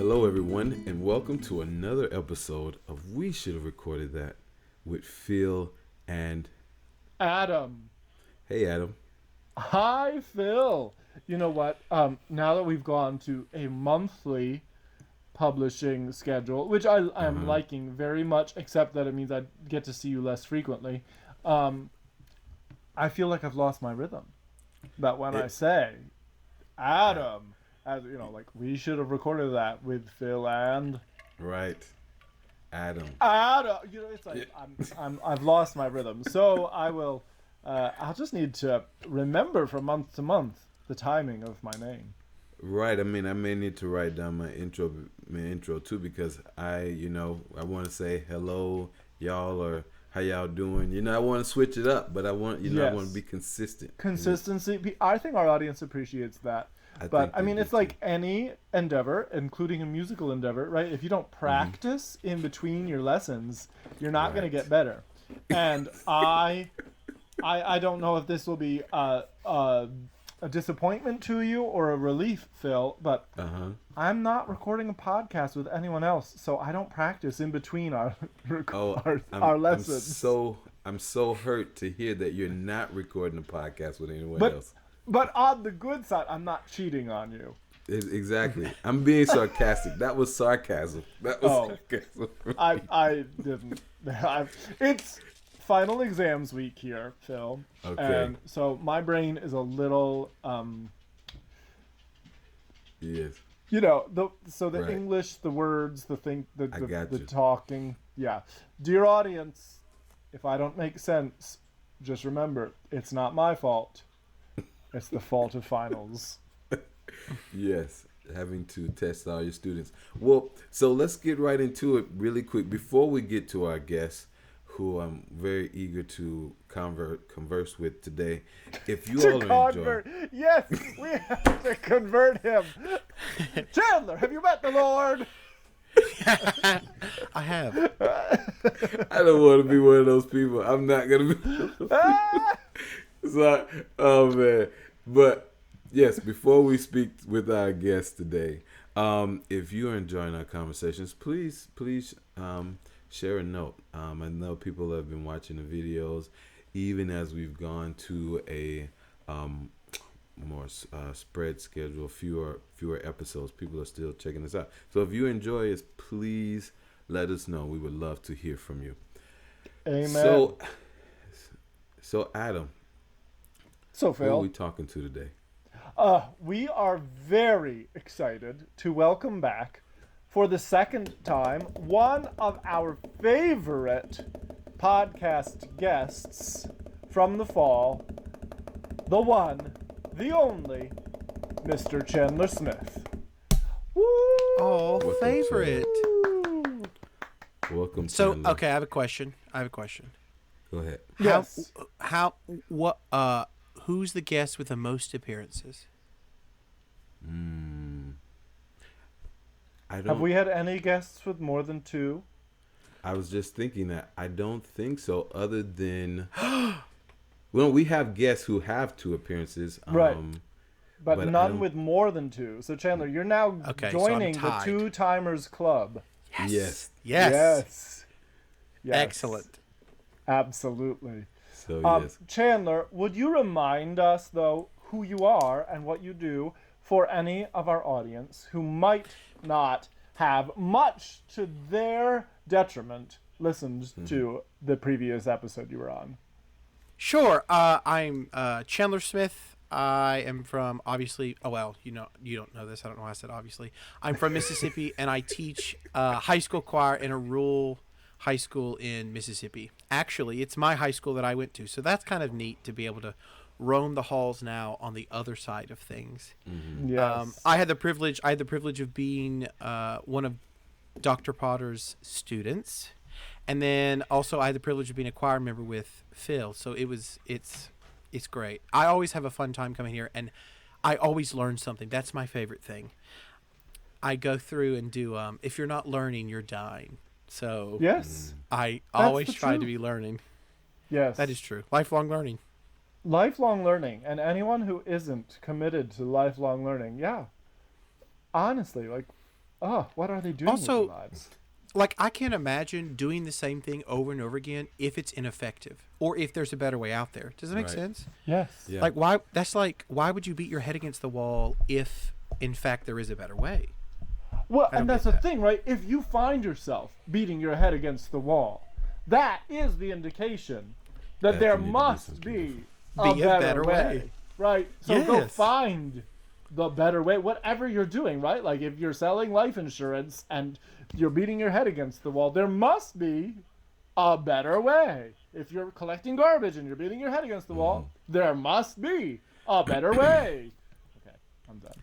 Hello, everyone, and welcome to another episode of We Should Have Recorded That with Phil and Adam. Hey, Adam. Hi, Phil. You know what? Now that we've gone to a monthly publishing schedule, which I am liking very much, except that it means I get to see you less frequently, I feel like I've lost my rhythm. That when I say, Adam, as you know, like we should have recorded that with Phil and Right, Adam. Adam. You know, it's like I've lost my rhythm. So I will. I'll just need to remember from month to month the timing of my name. Right. I mean, I may need to write down my intro too, because I want to say hello, y'all, or how y'all doing. I want to switch it up, but I want to be consistent. Consistency. I think our audience appreciates that. But I mean, it's like any endeavor, including a musical endeavor, right? If you don't practice in between your lessons, you're not going to get better. And I don't know if this will be a disappointment to you or a relief, Phil, but I'm not recording a podcast with anyone else, so I don't practice in between our lessons. I'm so hurt to hear that you're not recording a podcast with anyone else. But on the good side, I'm not cheating on you. Exactly. I'm being sarcastic. That was sarcasm. Sarcasm. I didn't. It's final exams week here, Phil. Okay. And so my brain is a little yes. The English, the words, the talking. Yeah. Dear audience, if I don't make sense, just remember, it's not my fault. It's the fault of finals. Yes, having to test all your students. Well, so let's get right into it really quick before we get to our guest, who I'm very eager to converse with today. If you all are enjoying, yes, we have to convert him. Chandler, have you met the Lord? I have. I don't want to be one of those people. I'm not gonna be. So, oh man. But yes, before we speak with our guest today, if you are enjoying our conversations, please share a note. I know people have been watching the videos, even as we've gone to a more spread schedule, fewer episodes. People are still checking us out. So if you enjoy us, please let us know. We would love to hear from you. Amen. So Adam. So Phil, who are we talking to today? We are very excited to welcome back, for the second time, one of our favorite podcast guests from the fall, the one, the only, Mr. Chandler Smith. Woo! Oh, favorite. Welcome, So, Chandler. okay, I have a question. Go ahead. Yes. Who's the guest with the most appearances? Have we had any guests with more than 2? I was just thinking that. I don't think so, other than... Well, we have guests who have 2 apperences. Right. But none with with more than 2. So, Chandler, you're now joining the 2-timers club. Yes. Yes. Excellent. Absolutely. So, yes. Chandler, would you remind us, though, who you are and what you do for any of our audience who might not have, much to their detriment, listened to the previous episode you were on? Sure. I'm Chandler Smith. I am from, obviously, you don't know this. I don't know why I said obviously. I'm from Mississippi, and I teach high school choir in a rural high school in Mississippi. Actually, it's my high school that I went to, so that's kind of neat to be able to roam the halls now on the other side of things. Yes. I had the privilege of being one of Dr. Potter's students, and then also I had the privilege of being a choir member with Phil. So it's great. I always have a fun time coming here, and I always learn something. That's my favorite thing. I go through and do if you're not learning, you're dying. So yes, I always try to be learning. Yes, that is true. Lifelong learning. Lifelong learning, and anyone who isn't committed to lifelong learning, honestly, like oh, what are they doing with Also, their lives? like, I can't imagine doing the same thing over and over again if it's ineffective or if there's a better way out there. Does that make Right. sense? Yes. Yeah. Like, why? That's like, why would you beat your head against the wall if, in fact, there is a better way? Well, I don't and that's get the that. thing, right? If you find yourself beating your head against the wall, that is the indication that That there you need to do must something be a better, better way. way. Right? So go Yes. find the better way, whatever you're doing, right? Like if you're selling life insurance and you're beating your head against the wall, there must be a better way. If you're collecting garbage and you're beating your head against the wall, there must be a better way. Okay, I'm done.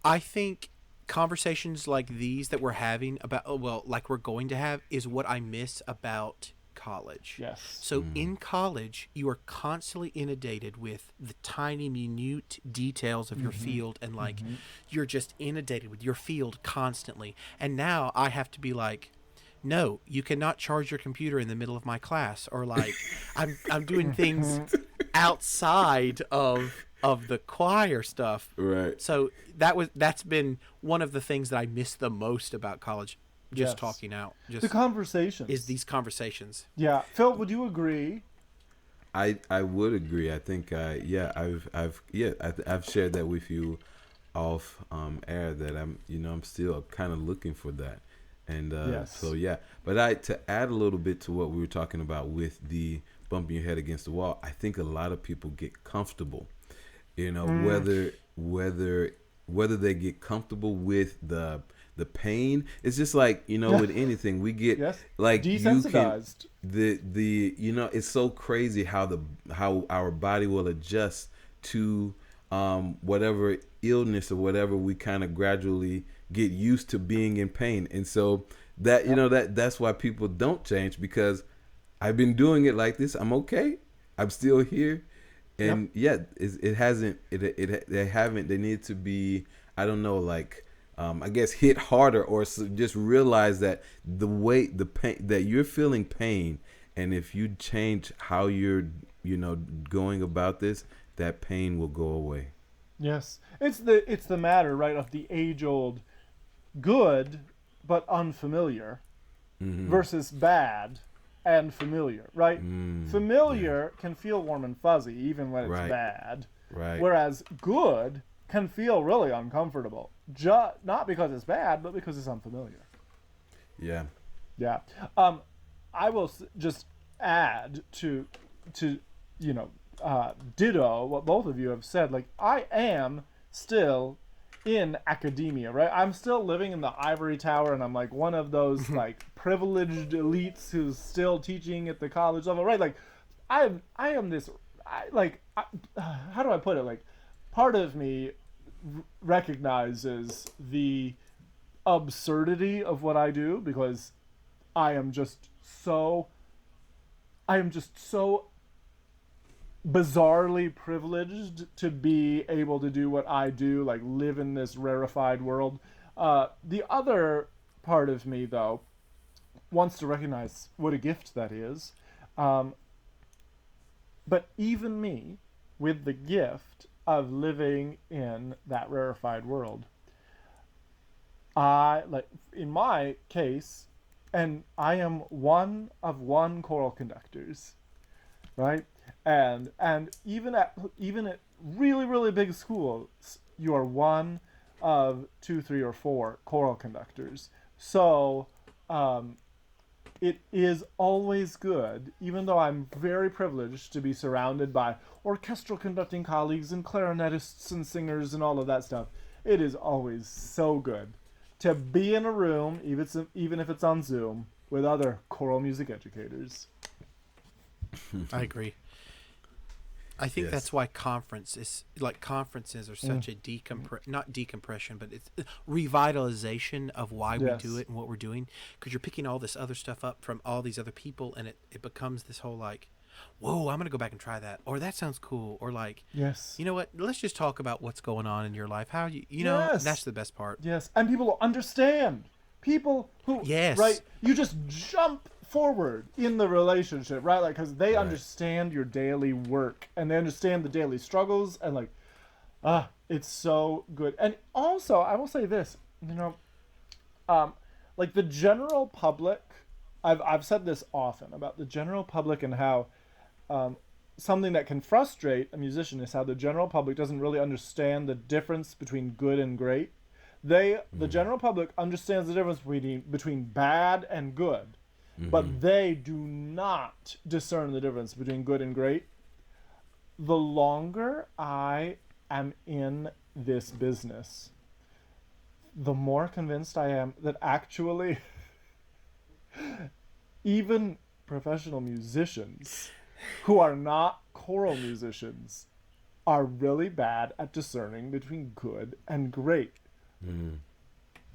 I think conversations like these that we're having about, well, like we're going to have, is what I miss about college. Yes. So in college, you are constantly inundated with the tiny, minute details of your field, and like you're just inundated with your field constantly. And now I have to be like, no, you cannot charge your computer in the middle of my class, or like I'm doing things outside of the choir stuff. Right. So that's been one of the things that I miss the most about college. Just Yes. talking out, just The conversations. is these conversations. Yeah. Phil, would you agree? I would agree. I think I've shared that with you off air that I'm still kind of looking for that, and Yes. so yeah. But to add a little bit to what we were talking about with the bumping your head against the wall, I think a lot of people get comfortable, whether they get comfortable with the pain. It's just like with anything we get Yes. like Desensitized. it's so crazy how our body will adjust to whatever illness or whatever we kind of gradually get used to being in pain. And so that that's why people don't change, because I've been doing it like this. I'm okay. I'm still here. And they need to be, I don't know, like I guess hit harder, or just realize that the pain that you're feeling pain, and if you change how you're going about this, that pain will go away. Yes. It's the matter, right, of the age-old good but unfamiliar versus bad and familiar, right? Familiar can feel warm and fuzzy even when it's Right. bad. Right. Whereas good can feel really uncomfortable. Not because it's bad, but because it's unfamiliar. Yeah. Yeah. I will just add to ditto what both of you have said. Like, I am still in academia, right? I'm still living in the ivory tower, and I'm like one of those like privileged elites who's still teaching at the college level, right? Like, I am this. How do I put it? Like, part of me recognizes the absurdity of what I do, because I am just so bizarrely privileged to be able to do what I do, like live in this rarefied world. The other part of me, though, wants to recognize what a gift that is. But even me, with the gift of living in that rarefied world, in my case, and I am one of one choral conductors, right? And even at really, really big schools, you are one of 2, 3, or 4 choral conductors. So it is always good, even though I'm very privileged to be surrounded by orchestral conducting colleagues and clarinetists and singers and all of that stuff. It is always so good to be in a room, even if it's on Zoom, with other choral music educators. I agree. I think Yes. that's why conferences are such a not decompression, but it's revitalization of why we do it and what we're doing, because you're picking all this other stuff up from all these other people, and it becomes this whole like, whoa, I'm gonna go back and try that, or that sounds cool, or like, Yes. you know what, let's just talk about what's going on in your life, how Yes. that's the best part. Yes, and people will understand. People who, Yes. right, you just jump forward in the relationship, right? Like, because they Right. understand your daily work, and they understand the daily struggles, and like, it's so good. And also, I will say this, like the general public, I've said this often about the general public and how something that can frustrate a musician is how the general public doesn't really understand the difference between good and great. The general public understands the difference between bad and good, but they do not discern the difference between good and great. The longer I am in this business, the more convinced I am that actually even professional musicians who are not choral musicians are really bad at discerning between good and great.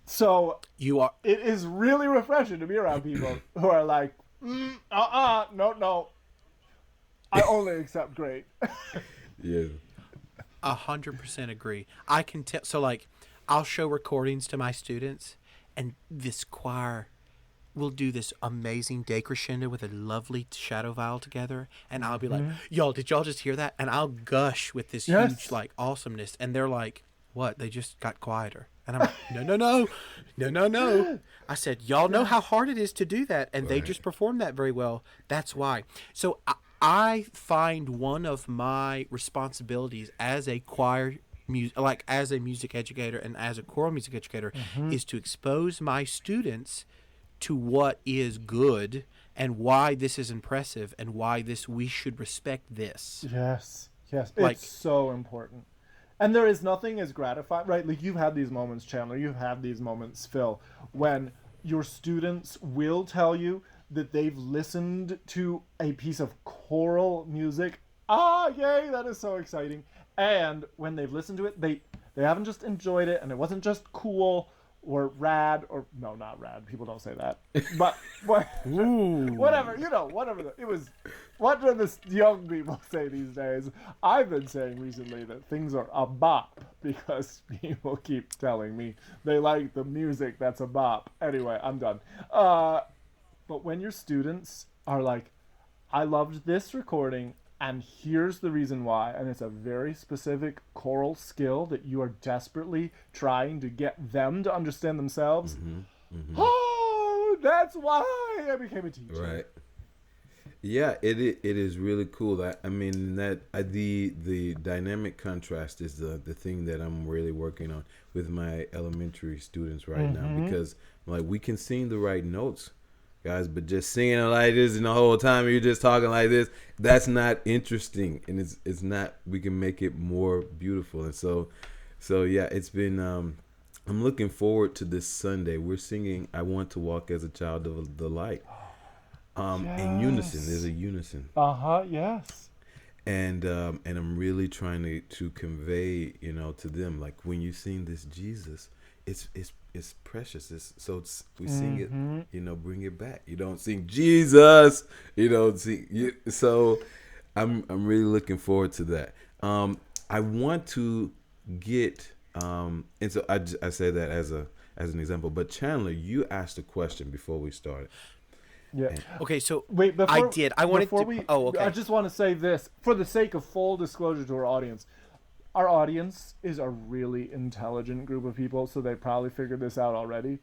So it is really refreshing to be around people who are like, no, I only accept great. Yeah. 100% agree. I can tell. So like, I'll show recordings to my students, and this choir will do this amazing decrescendo with a lovely shadow vowel together, and I'll be like, "Y'all, did y'all just hear that?" And I'll gush with this huge like awesomeness, and they're like, "What? They just got quieter." And I'm like, no. I said, y'all know how hard it is to do that, and they just performed that very well. That's why. So I find one of my responsibilities as a choir like as a music educator and as a choral music educator is to expose my students to what is good and why this is impressive and why we should respect this. Yes. Like, it's so important. And there is nothing as gratifying, right? Like, you've had these moments, Chandler, you've had these moments, Phil, when your students will tell you that they've listened to a piece of choral music. Yay, that is so exciting. And when they've listened to it, they haven't just enjoyed it, and it wasn't just cool or rad, or no, not rad. People don't say that. But whatever, it was. What do the young people say these days? I've been saying recently that things are a bop because people keep telling me they like the music that's a bop. Anyway, I'm done. But when your students are like, I loved this recording, and here's the reason why, and it's a very specific choral skill that you are desperately trying to get them to understand themselves. Oh, that's why I became a teacher. Right. Yeah, it is really cool. The dynamic contrast is the thing that I'm really working on with my elementary students right now, because like we can sing the right notes, guys, but just singing it like this and the whole time you're just talking like this, that's not interesting, and it's not. We can make it more beautiful, and so yeah, it's been. I'm looking forward to this Sunday. We're singing "I Want to Walk as a Child of the Light." In unison. There's a unison. Yes. And I'm really trying to convey, to them, like, when you sing this Jesus, it's precious. We sing it, bring it back. You don't sing Jesus, so I'm really looking forward to that. I want to get and so I say that as an example, but Chandler, you asked a question before we started. Yeah. Okay, so wait, okay. I just want to say this for the sake of full disclosure to our audience. Our audience is a really intelligent group of people, so they probably figured this out already.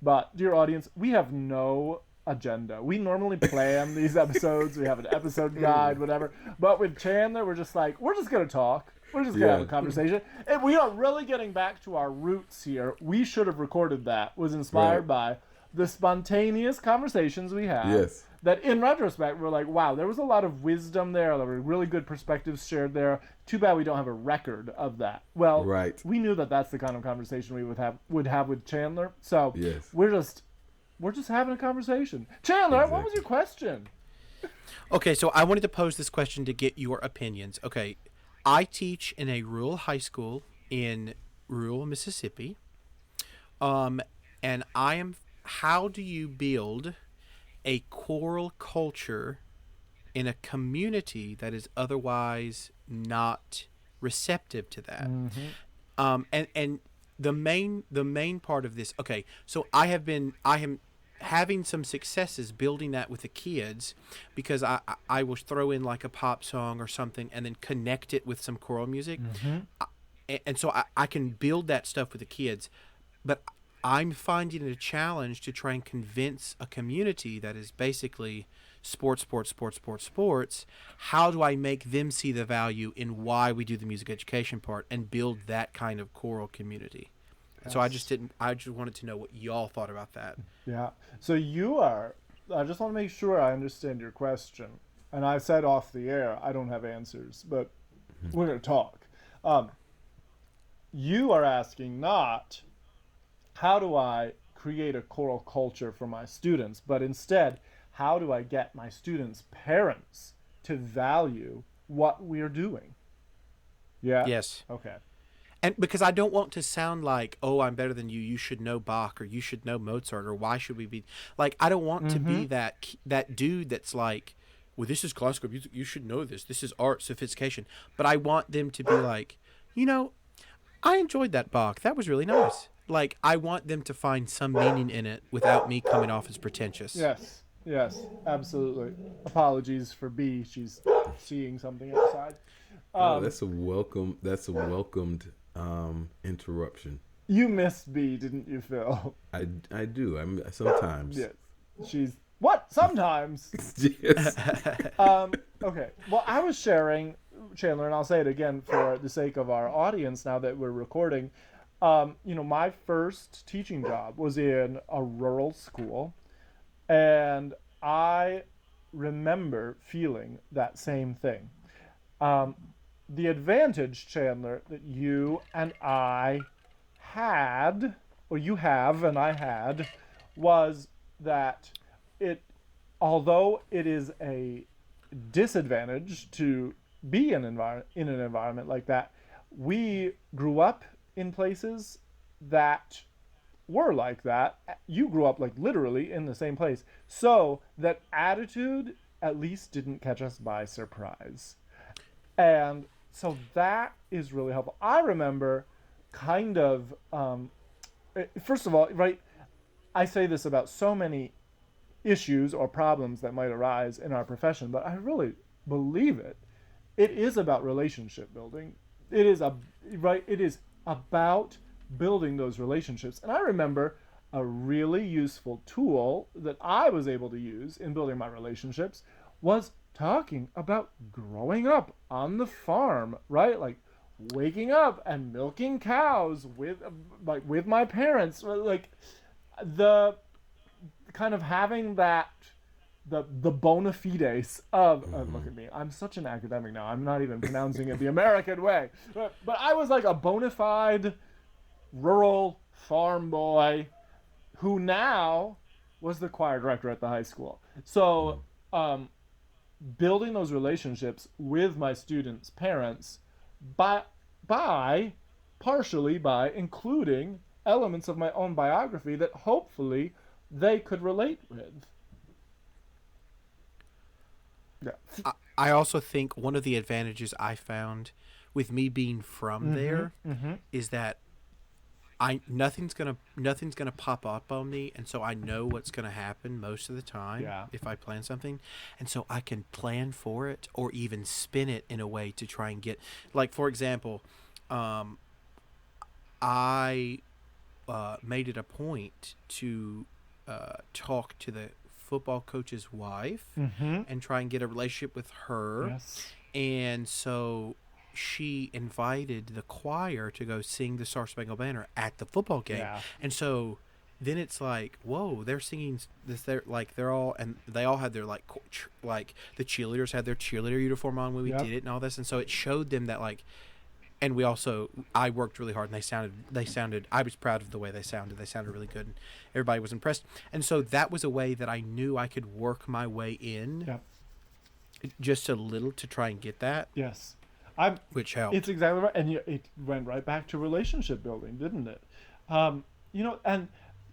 But dear audience, we have no agenda. We normally plan these episodes. We have an episode guide, whatever. But with Chandler, we're just like, we're just gonna talk. We're just gonna have a conversation. And we are really getting back to our roots here. We should have recorded that. Was inspired by the spontaneous conversations we had. Yes. That in retrospect, we're like, wow, there was a lot of wisdom there. There were really good perspectives shared there. Too bad we don't have a record of that. Well, we knew that that's the kind of conversation we would have with Chandler. So we're just having a conversation. Chandler, what was your question? Okay, so I wanted to pose this question to get your opinions. Okay, I teach in a rural high school in rural Mississippi. And how do you build a choral culture in a community that is otherwise not receptive to that? And the main part of this, okay, so I am having some successes building that with the kids, because I will throw in like a pop song or something and then connect it with some choral music. And so I can build that stuff with the kids. But I'm finding it a challenge to try and convince a community that is basically sports, sports, sports, sports, sports. How do I make them see the value in why we do the music education part and build that kind of choral community? Yes. So I just wanted to know what y'all thought about that. Yeah. So I just want to make sure I understand your question. And I said off the air, I don't have answers, but we're going to talk. You are asking not, how do I create a choral culture for my students, but instead, how do I get my students' parents to value what we're doing? Yeah? Yes. Okay. And because I don't want to sound like, oh, I'm better than you. You should know Bach, or you should know Mozart, or why should we be like? I don't want to be that dude that's like, well, this is classical music. You should know this. This is art, sophistication. But I want them to be like, I enjoyed that Bach. That was really nice. Like, I want them to find some meaning in it without me coming off as pretentious. Yes, absolutely. Apologies for B. She's seeing something outside. That's a welcomed interruption. You missed B, didn't you, Phil? I do. Sometimes. Yes. She's what? Sometimes. Yes. Okay. Well, I was sharing, Chandler, and I'll say it again for the sake of our audience now that we're recording. My first teaching job was in a rural school, and I remember feeling that same thing. The advantage, Chandler, that you and I had, or you have and I had, was that although it is a disadvantage to be in an environment like that, we grew up in places that were like that. You grew up like literally in the same place, so that attitude at least didn't catch us by surprise. And so that is really helpful. I remember kind of first of all, right, I say this about so many issues or problems that might arise in our profession, but I really believe it. It is about relationship building. It is about building those relationships. And I remember a really useful tool that I was able to use in building my relationships was talking about growing up on the farm, right? Like waking up and milking cows with my parents, like the kind of having that the bona fides of look at me, I'm such an academic now, I'm not even pronouncing it the American way, but I was like a bona fide rural farm boy who now was the choir director at the high school. So building those relationships with my students' parents partially by including elements of my own biography that hopefully they could relate with. Yeah. I also think one of the advantages I found with me being from there is that nothing's gonna pop up on me, and so I know what's gonna happen most of the time if I plan something, and so I can plan for it or even spin it in a way to try and get, like, for example, I made it a point to talk to the football coach's wife and try and get a relationship with her. Yes. And so she invited the choir to go sing the Star Spangled Banner at the football game. Yeah. And so then it's like, whoa, they're singing this. They all had their like the cheerleaders had their cheerleader uniform on when we did it and all this. And so it showed them that, like, and I worked really hard, and they sounded, I was proud of the way they sounded. They sounded really good, and everybody was impressed. And so that was a way that I knew I could work my way in just a little to try and get that. Yes. Which helped. It's exactly right. And it went right back to relationship building, didn't it? And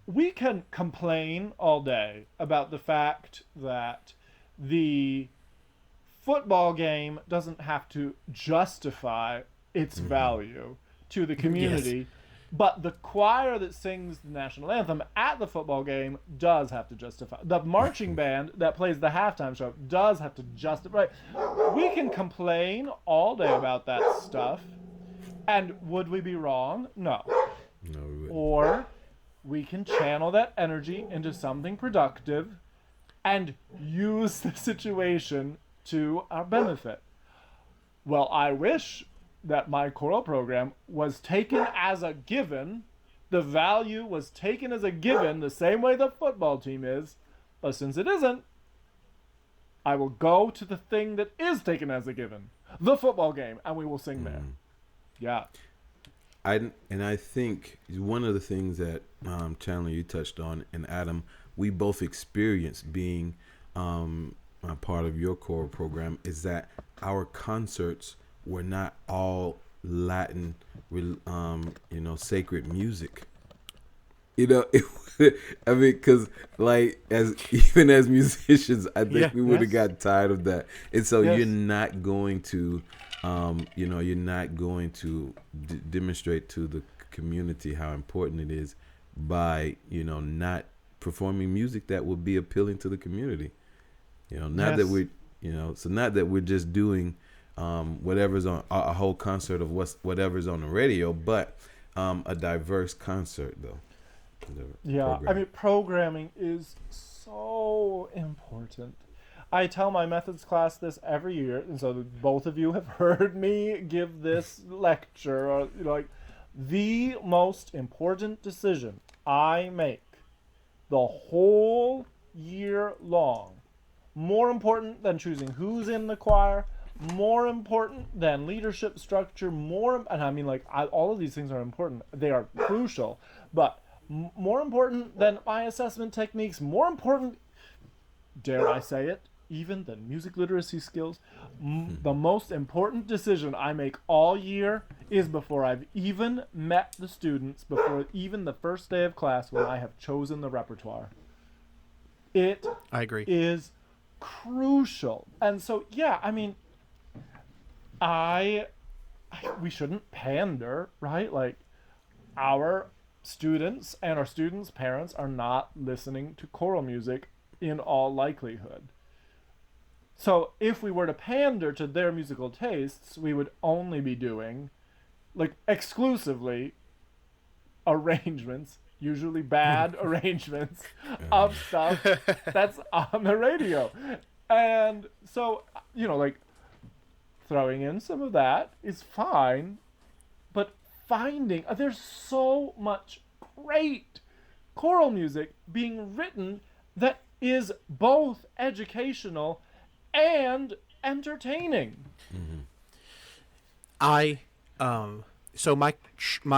we can complain all day about the fact that the football game doesn't have to justify its value to the community, but the choir that sings the national anthem at the football game does have to justify. The marching band that plays the halftime show does have to justify. We can complain all day about that stuff, and would we be wrong? No. No, we wouldn't. Or we can channel that energy into something productive and use the situation to our benefit. Well, I wish that my choral program was taken as a given. The value was taken as a given the same way the football team is. But since it isn't, I will go to the thing that is taken as a given, the football game, and we will sing there. Yeah. I think one of the things that Chandler, you touched on, and Adam, we both experienced being a part of your choral program, is that our concerts were not all Latin, sacred music. I mean, because even as musicians, I think we would have gotten tired of that. And so you're not going to, you're not going to demonstrate to the community how important it is by, not performing music that would be appealing to the community. Not that we, so not that we're just doing whatever's on a whole concert of whatever's on the radio, but a diverse concert though. I mean, programming is so important. I tell my methods class this every year, and so both of you have heard me give this lecture. The most important decision I make the whole year long, more important than choosing who's in the choir, more important than leadership structure, all of these things are important. They are crucial, but more important than my assessment techniques, more important, dare I say it, even than music literacy skills, the most important decision I make all year is before I've even met the students, before even the first day of class, when I have chosen the repertoire. I agree. Is crucial. And so, we shouldn't pander, right? Like, our students and our students' parents are not listening to choral music in all likelihood. So if we were to pander to their musical tastes, we would only be doing, exclusively arrangements, usually bad arrangements of stuff that's on the radio. And so, throwing in some of that is fine, but there's so much great choral music being written that is both educational and entertaining. So my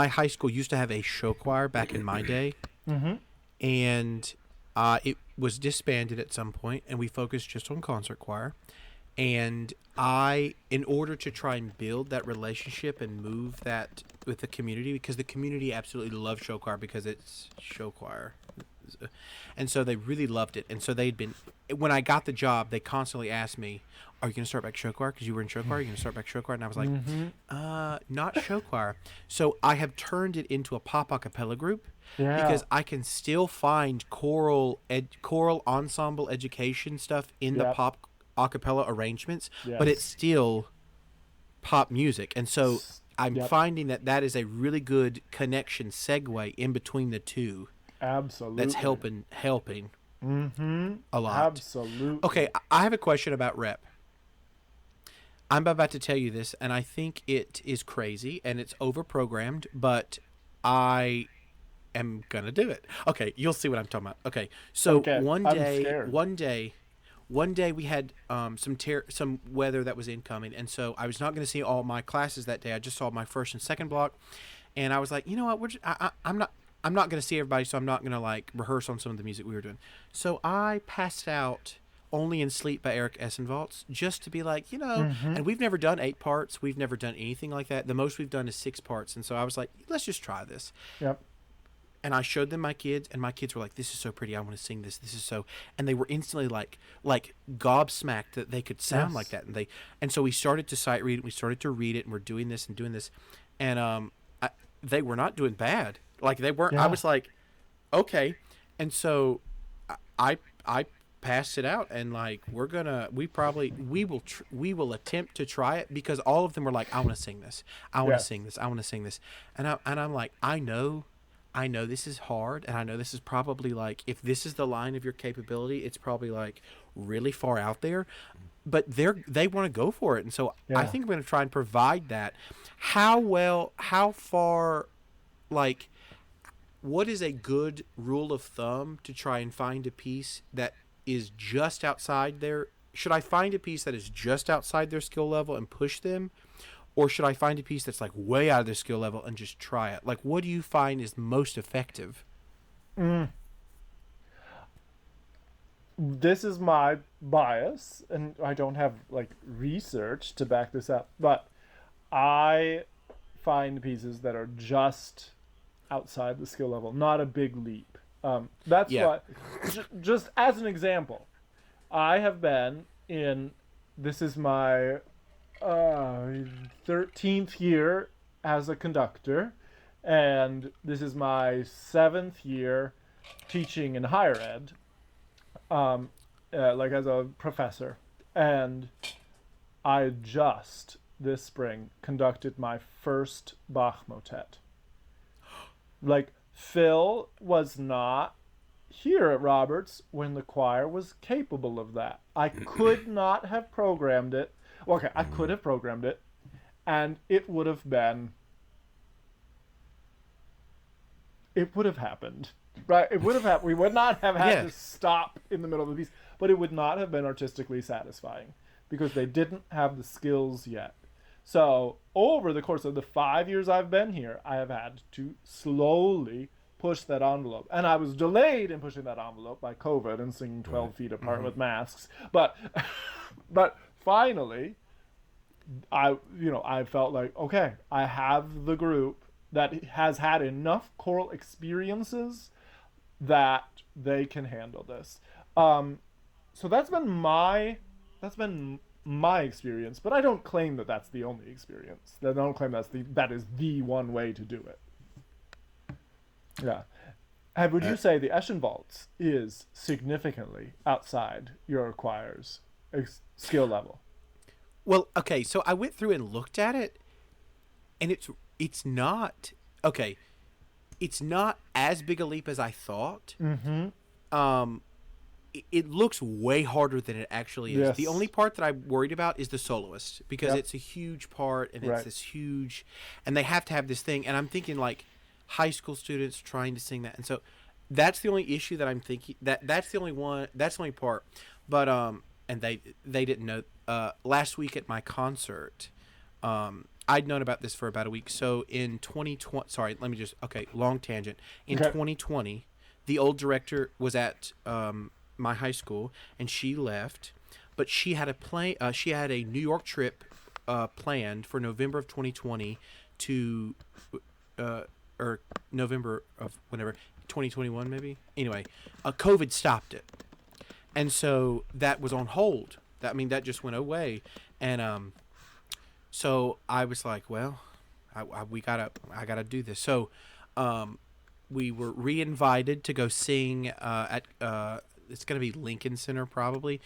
high school used to have a show choir back in my day, and it was disbanded at some point, and we focused just on concert choir. And in order to try and build that relationship and move that with the community, because the community absolutely loves show choir because it's show choir. And so they really loved it. And so when I got the job, they constantly asked me, are you going to start back show choir? Because you were in show choir. Are you going to start back show choir? And I was like, not show choir. So I have turned it into a pop a cappella group because I can still find choral ensemble education stuff in the pop a cappella arrangements, but it's still pop music. And so I'm finding that is a really good connection segue in between the two. Absolutely. That's helping a lot. Absolutely. Okay, I have a question about rep. I'm about to tell you this, and I think it is crazy, and it's over-programmed, but I am going to do it. Okay, you'll see what I'm talking about. Okay, so one day we had some weather that was incoming, and so I was not going to see all my classes that day. I just saw my first and second block, and I was like, you know what, I'm not going to see everybody, so I'm not going to rehearse on some of the music we were doing. So I passed out Only in Sleep by Eric Essenvaltz just to be and we've never done 8 parts. We've never done anything like that. The most we've done is 6 parts. And so I was like, let's just try this. Yep. And I showed them my kids, and my kids were like, this is so pretty. I want to sing this. This is so, and they were instantly like gobsmacked that they could sound like that. And so we started to sight read it. We started to read it, and we're doing this. And they were not doing bad. They weren't. I was like, okay. And so I passed it out, and we will attempt to try it, because all of them were like, I want to sing this. I want to sing this. I want to sing this. And I'm like, I know I know this is hard, and I know this is probably like, if this is the line of your capability, it's probably like really far out there, but they want to go for it. And so I Yeah. think I'm going to try and provide that. How far, like, what is a good rule of thumb to try and find a piece that is just outside their, should I find a piece that is just outside their skill level and push them? Or should I find a piece that's like way out of their skill level and just try it? Like, what do you find is most effective? Mm. This is my bias, and I don't have like research to back this up, but I find pieces that are just outside the skill level, not a big leap. That's Yeah. why, just as an example, I have been in, this is my 13th year as a conductor, and this is my 7th year teaching in higher ed, like as a professor. And I just this spring conducted my first Bach motet. Like, Phil was not here at Roberts when the choir was capable of that. I could not have programmed it. Well, okay, I could have programmed it, and it would have happened. Right? It would have happened. We would not have had to stop in the middle of the piece, but it would not have been artistically satisfying because they didn't have the skills yet. So, over the course of the 5 years I've been here, I have had to slowly push that envelope. And I was delayed in pushing that envelope by COVID and singing 12 feet apart with masks. But but finally, I felt like, okay, I have the group that has had enough choral experiences that they can handle this. So that's been my experience, but I don't claim that that's the only experience. I don't claim that is the one way to do it. Yeah. And would you say the Eschenwalds is significantly outside your choir's skill level? Well, okay, so I went through and looked at it, and it's not okay. It's not as big a leap as I thought. Mm-hmm. It looks way harder than it actually is. Yes. The only part that I'm worried about is the soloist, because Yep. it's a huge part, and Right. it's this huge, and they have to have this thing. And I'm thinking like high school students trying to sing that, and so that's the only issue that I'm thinking. That's the only one. That's the only part. But and they didn't know. Last week at my concert, I'd known about this for about a week. So in 2020, sorry, let me just, okay, long tangent. In 2020, the old director was at my high school, and she left, but she had a New York trip planned for November of 2020 to, or November of whenever, 2021 maybe. Anyway, COVID stopped it, and so that was on hold. That just went away, and so I was like, well, I gotta do this. So we were re-invited to go sing at it's gonna be Lincoln Center probably,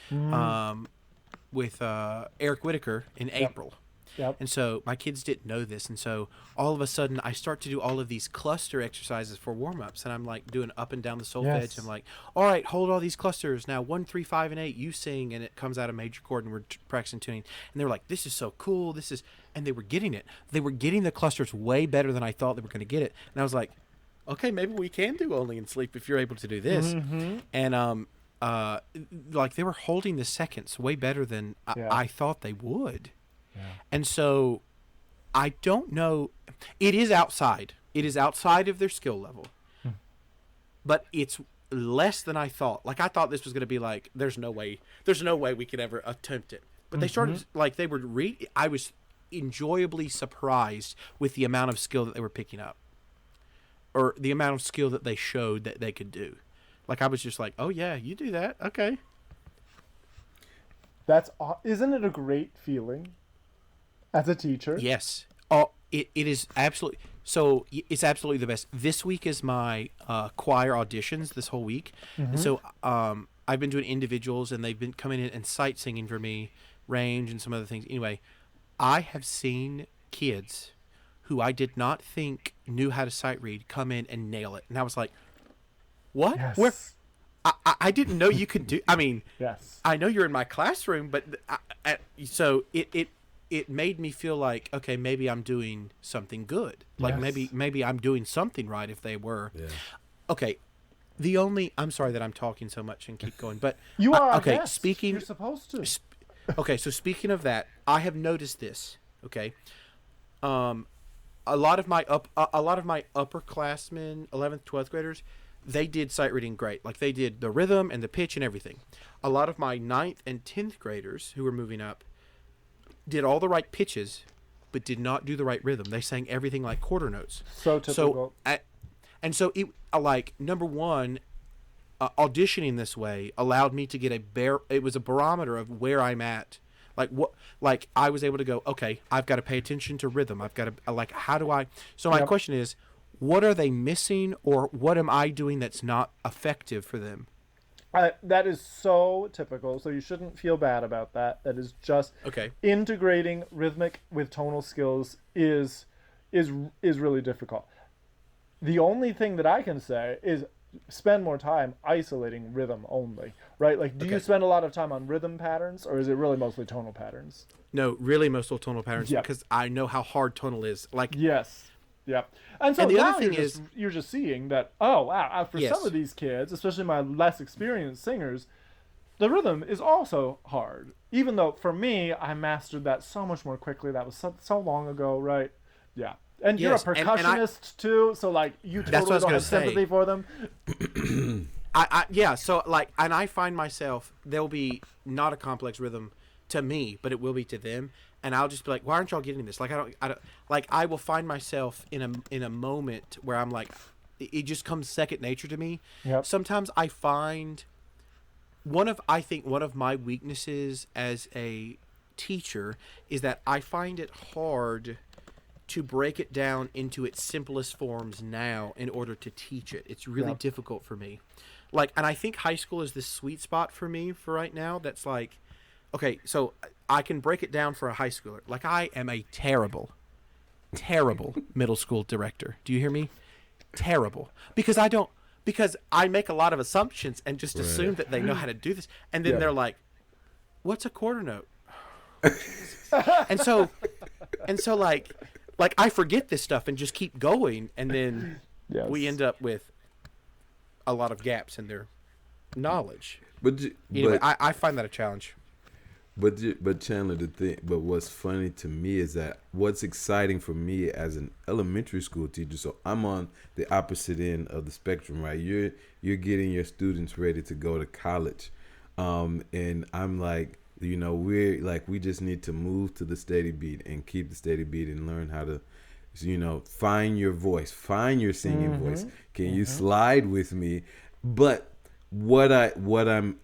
with Eric Whitaker in April. Yep. And so my kids didn't know this, and so all of a sudden I start to do all of these cluster exercises for warm-ups, and I'm like doing up and down the solfege. Yes. I'm like, all right, hold all these clusters now, 1, 3, 5, and 8. You sing, and it comes out a major chord, and we're practicing tuning. And they were like, this is so cool. And they were getting it. They were getting the clusters way better than I thought they were going to get it. And I was like, okay, maybe we can do Only in Sleep if you're able to do this. Mm-hmm. And like they were holding the seconds way better than I thought they would. Yeah. And so I don't know. It is outside. It is outside of their skill level. But it's less than I thought. Like, I thought this was going to be like, there's no way we could ever attempt it. But they started, like, they were I was enjoyably surprised with the amount of skill that they were picking up, or the amount of skill that they showed that they could do. Like, I was just like, oh yeah, you do that. Okay. Isn't it a great feeling as a teacher? Yes. Oh, it is absolutely. So it's absolutely the best. This week is my choir auditions this whole week. And so I've been doing individuals, and they've been coming in and sight singing for me, range and some other things. Anyway, I have seen kids who I did not think knew how to sight read come in and nail it, and I was like, what? Yes. Where? I didn't know you could do. I mean, Yes. I know you're in my classroom, but so it made me feel like, okay, maybe I'm doing something good. Like Yes. maybe I'm doing something right if they were. Yeah. Okay. I'm sorry that I'm talking so much and keep going, but You are our okay. guest. Speaking, You're supposed to. okay. So speaking of that, I have noticed this. Okay. A lot of my upperclassmen, 11th, 12th graders, they did sight reading great. Like they did the rhythm and the pitch and everything. A lot of my 9th and 10th graders who were moving up did all the right pitches, but did not do the right rhythm. They sang everything like quarter notes. So typical. So it like number one, auditioning this way allowed me to get it was a barometer of where I'm at. Like I was able to go, okay, I've got to pay attention to rhythm. I've got to like, how do I? So my question is, what are they missing, or what am I doing that's not effective for them? That is so typical. So you shouldn't feel bad about that. That is just Okay. Integrating rhythmic with tonal skills is really difficult. The only thing that I can say is spend more time isolating rhythm only, right? Like, do you spend a lot of time on rhythm patterns, or is it really mostly tonal patterns? No, really, mostly tonal patterns, Yep. because I know how hard tonal is. Like, Yes. Yeah. And so And the now other thing you're just seeing that, oh, wow, for Yes. some of these kids, especially my less experienced singers, the rhythm is also hard. Even though for me, I mastered that so much more quickly. That was so long ago, right? Yeah. And Yes, you're a and percussionist too, so like you That's what I totally was don't gonna have sympathy say. for them. yeah. So like, and I find myself, there'll be not a complex rhythm to me, but it will be to them. And I'll just be like, why aren't y'all getting this? Like, I don't, like, I will find myself in a moment where I'm like, it just comes second nature to me. Yep. Sometimes I find I think one of my weaknesses as a teacher is that I find it hard to break it down into its simplest forms now in order to teach it. It's really difficult for me. Like, and I think high school is this sweet spot for me for right now. That's like, okay, so I can break it down for a high schooler. Like, I am a terrible middle school director. Do you hear me? Terrible. Because I make a lot of assumptions and just assume that they know how to do this. And then they're like, what's a quarter note? and so like I forget this stuff and just keep going. And then we end up with a lot of gaps in their knowledge. Anyway, I find that a challenge. But Chandler, but what's funny to me is that what's exciting for me as an elementary school teacher. So I'm on the opposite end of the spectrum, right? You're getting your students ready to go to college, and I'm like, we just need to move to the steady beat and keep the steady beat and learn how to, find your voice, find your singing voice. Can you slide with me? But what I'm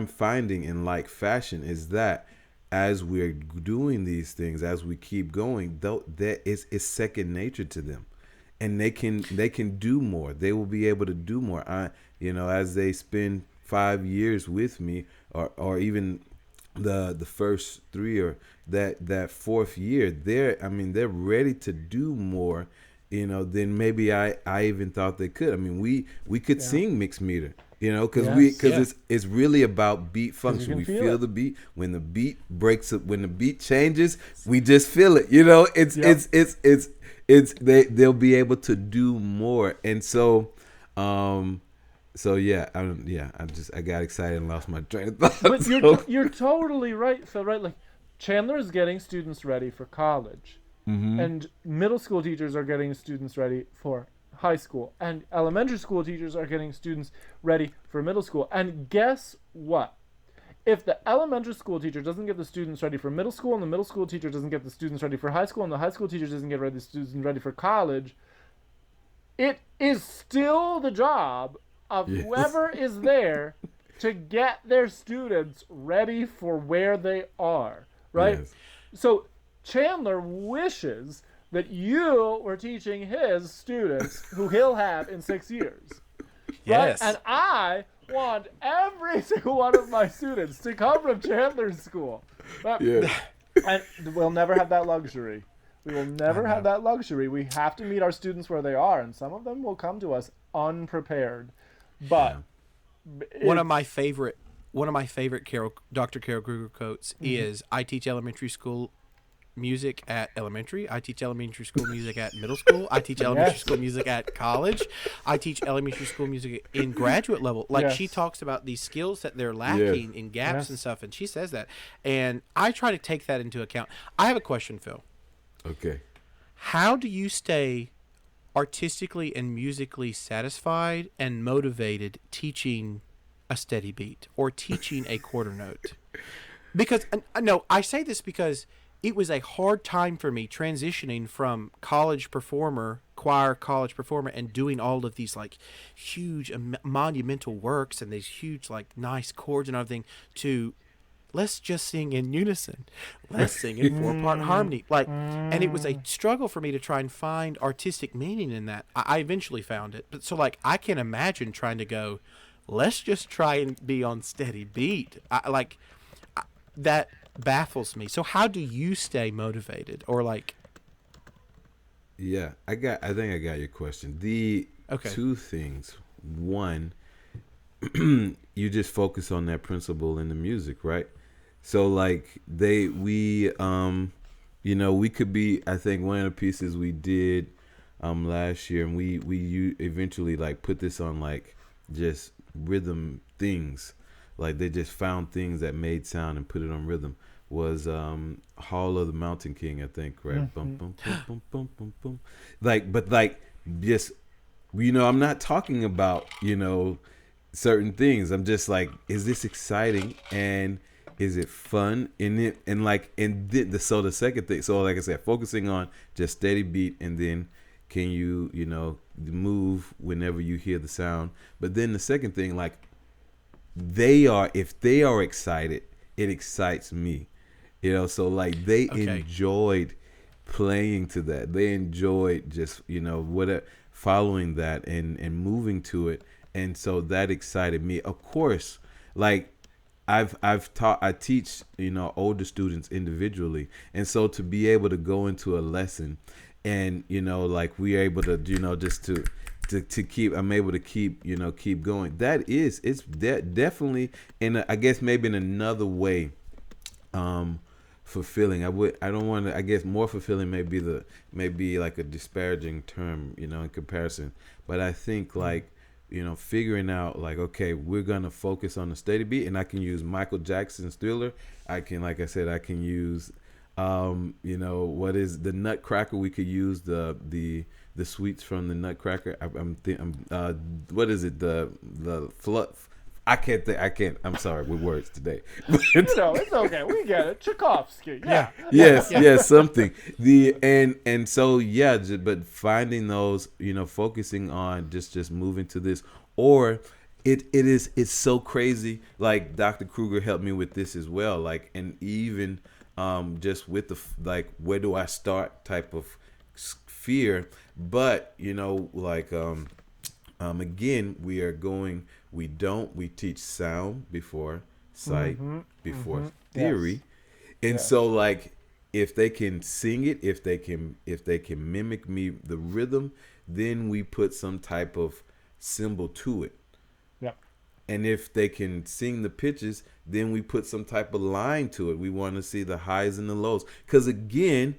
finding in like fashion is that as we're doing these things, as we keep going, though, it's second nature to them, and they can do more. They will be able to do more. As they spend 5 years with me, or even the first 3 or that fourth year, they're ready to do more, than maybe I even thought they could. I mean, we could sing mixed meter. Because it's really about beat function. We feel the beat. When the beat breaks up, when the beat changes, we just feel it. They'll be able to do more. And so I got excited and lost my train of thought. But you're totally right, Phil. Right, like Chandler is getting students ready for college, and middle school teachers are getting students ready for high school, and elementary school teachers are getting students ready for middle school. And guess what? If the elementary school teacher doesn't get the students ready for middle school, and the middle school teacher doesn't get the students ready for high school, and the high school teacher doesn't get the students ready for college, it is still the job of whoever is there to get their students ready for where they are, right? Yes. So Chandler wishes that you were teaching his students who he'll have in 6 years. Yes. Right? And I want every single one of my students to come from Chandler's school. Right? Yeah. And we'll never have that luxury. We will never have that luxury. We have to meet our students where they are, and some of them will come to us unprepared. But one of my favorite Dr. Carol Kruger quotes is, "I teach elementary school music at elementary. I teach elementary school music at middle school. I teach elementary school music at college. I teach elementary school music in graduate level." Like, she talks about these skills that they're lacking in gaps and stuff, and she says that. And I try to take that into account. I have a question, Phil. Okay. How do you stay artistically and musically satisfied and motivated teaching a steady beat or teaching a quarter note? Because, no, I say this because it was a hard time for me transitioning from college performer, and doing all of these like huge monumental works and these huge like nice chords and everything to let's just sing in unison. Let's sing in 4-part harmony. Like, and it was a struggle for me to try and find artistic meaning in that. I eventually found it. But so like I can imagine trying to go, let's just try and be on steady beat. That baffles me. So how do you stay motivated or like? Yeah, I think I got your question. The two things. One, you just focus on that principle in the music, right? So like we could be, I think one of the pieces we did last year, and we eventually like put this on like just rhythm things. Like they just found things that made sound and put it on rhythm. Was Hall of the Mountain King, I think, right? Bum, bum, bum, bum, bum, bum, bum. But just, I'm not talking about, certain things. I'm just like, is this exciting and is it fun in it? And so the second thing, so like I said, focusing on just steady beat, and then can you, move whenever you hear the sound. But then the second thing, like if they are excited, it excites me. So like they enjoyed playing to that. They enjoyed just, following that and moving to it. And so that excited me. Of course, like I teach, older students individually. And so to be able to go into a lesson and, like we're able to, just to keep, I'm able to keep going. It's definitely I guess maybe in another way, fulfilling. I don't want to, I guess more fulfilling may be like a disparaging term, in comparison. But I think like, figuring out like, okay, we're going to focus on the steady beat, and I can use Michael Jackson's Thriller. I can use, what is the Nutcracker? We could use the sweets from the Nutcracker. What is it? The fluff. I can't. I'm sorry with words today. It's okay. We get it. Tchaikovsky. Yeah. Yes, something. And so but finding those, focusing on just moving to this, or it's so crazy. Like Dr. Kruger helped me with this as well. Like, and even just with the like, where do I start type of fear, but again, we teach sound before sight, before theory. And so like, if they can sing it, if they can mimic me, the rhythm, then we put some type of symbol to it. Yeah. And if they can sing the pitches, then we put some type of line to it. We want to see the highs and the lows. Because again,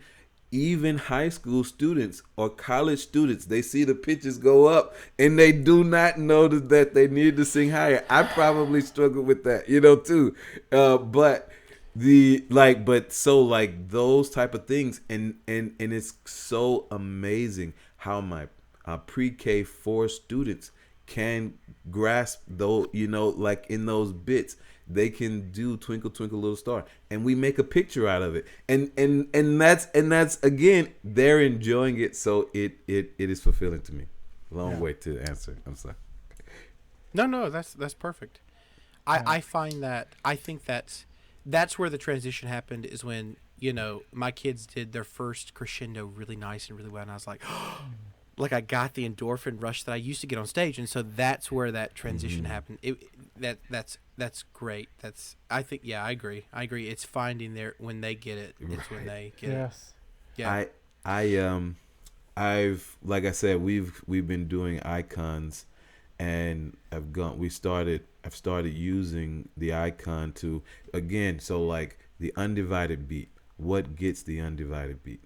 even high school students or college students, they see the pitches go up and they do not know that they need to sing higher. I probably struggle with that, too. But those type of things, and it's so amazing how my pre-K 4 students can grasp those, like in those bits. They can do Twinkle Twinkle Little Star, and we make a picture out of it, and that's again, they're enjoying it, so it is fulfilling to me. Long way to answer. I'm sorry. No, that's perfect. I find that, I think that's where the transition happened, is when my kids did their first crescendo really nice and really well, and I was like, like I got the endorphin rush that I used to get on stage, and so that's where that transition happened. That's great. I think I agree. It's finding when they get it. It's when they get it. Yes. Yeah. I've like I said, we've been doing icons, and I've started using the icon to, again, so like the undivided beat. What gets the undivided beat?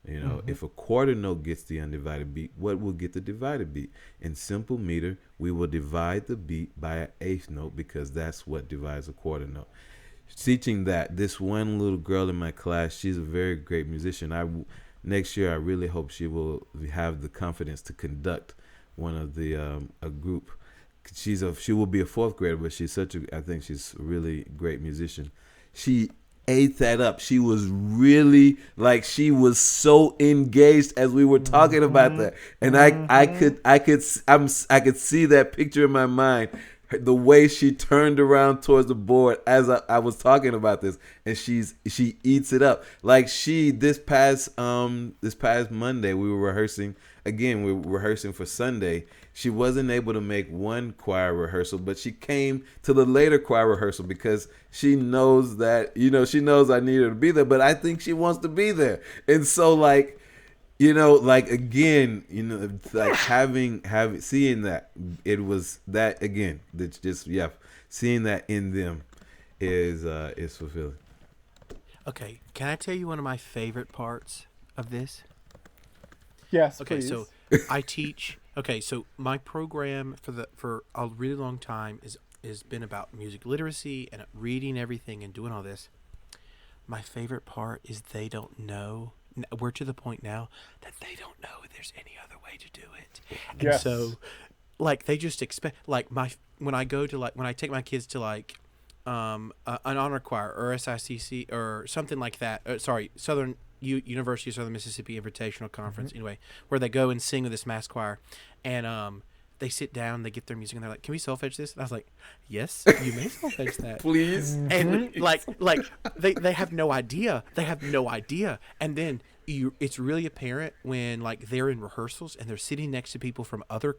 You know, if a quarter note gets the undivided beat, what will get the divided beat? In simple meter, we will divide the beat by an eighth note because that's what divides a quarter note. Teaching that, this one little girl in my class, she's a very great musician. Next year I really hope she will have the confidence to conduct one of the a group. She will be a fourth grader, but I think she's a really great musician. She ate that up. She was really, like, she was so engaged as we were talking about that, and I could see that picture in my mind, the way she turned around towards the board as I was talking about this, and she eats it up. Like, this past Monday we were rehearsing again. We were rehearsing for Sunday. She wasn't able to make one choir rehearsal, but she came to the later choir rehearsal because she knows that, she knows I need her to be there, but I think she wants to be there. And so, like, like, again, like having seeing that, it was that again, that's just, yeah, seeing that in them is fulfilling. Okay, can I tell you one of my favorite parts of this? Yes, Okay, please. so I teach. Okay, so my program for a really long time is been about music literacy and reading everything and doing all this. My favorite part is they don't know. We're to the point now that they don't know if there's any other way to do it, and Yes. so, like, they just expect, like, when I take my kids to, like, an honor choir or SICC or something like that. Southern University of Southern Mississippi Invitational Conference. Anyway, where they go and sing with this mass choir, and they sit down, they get their music, and they're like, "Can we solfege this?" And I was like, "Yes, you may solfege that, Please." And like they have no idea. They have no idea, and then it's really apparent when, like, they're in rehearsals and they're sitting next to people from other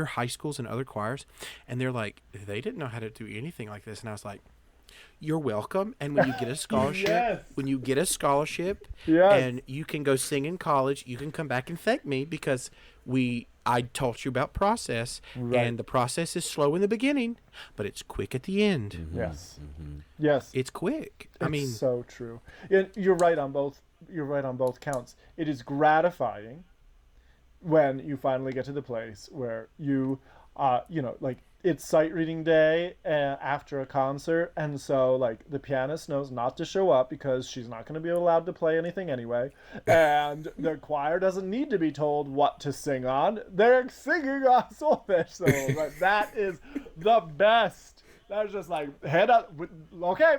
high schools and other choirs, and they're like, they didn't know how to do anything like this. And I was like, you're welcome. And when you get a scholarship, Yes. and you can go sing in college, you can come back and thank me because I taught you about process, and the process is slow in the beginning, but it's quick at the end. Yes. Yes. It's quick. It's so true. And you're right on both. You're right on both counts. It is gratifying when you finally get to the place where you, like, it's sight reading day after a concert, and so, like, the pianist knows not to show up because she's not going to be allowed to play anything anyway, and the choir doesn't need to be told what to sing on. They're singing on solfege solos. Like, that is the best. That's just like, head up, okay,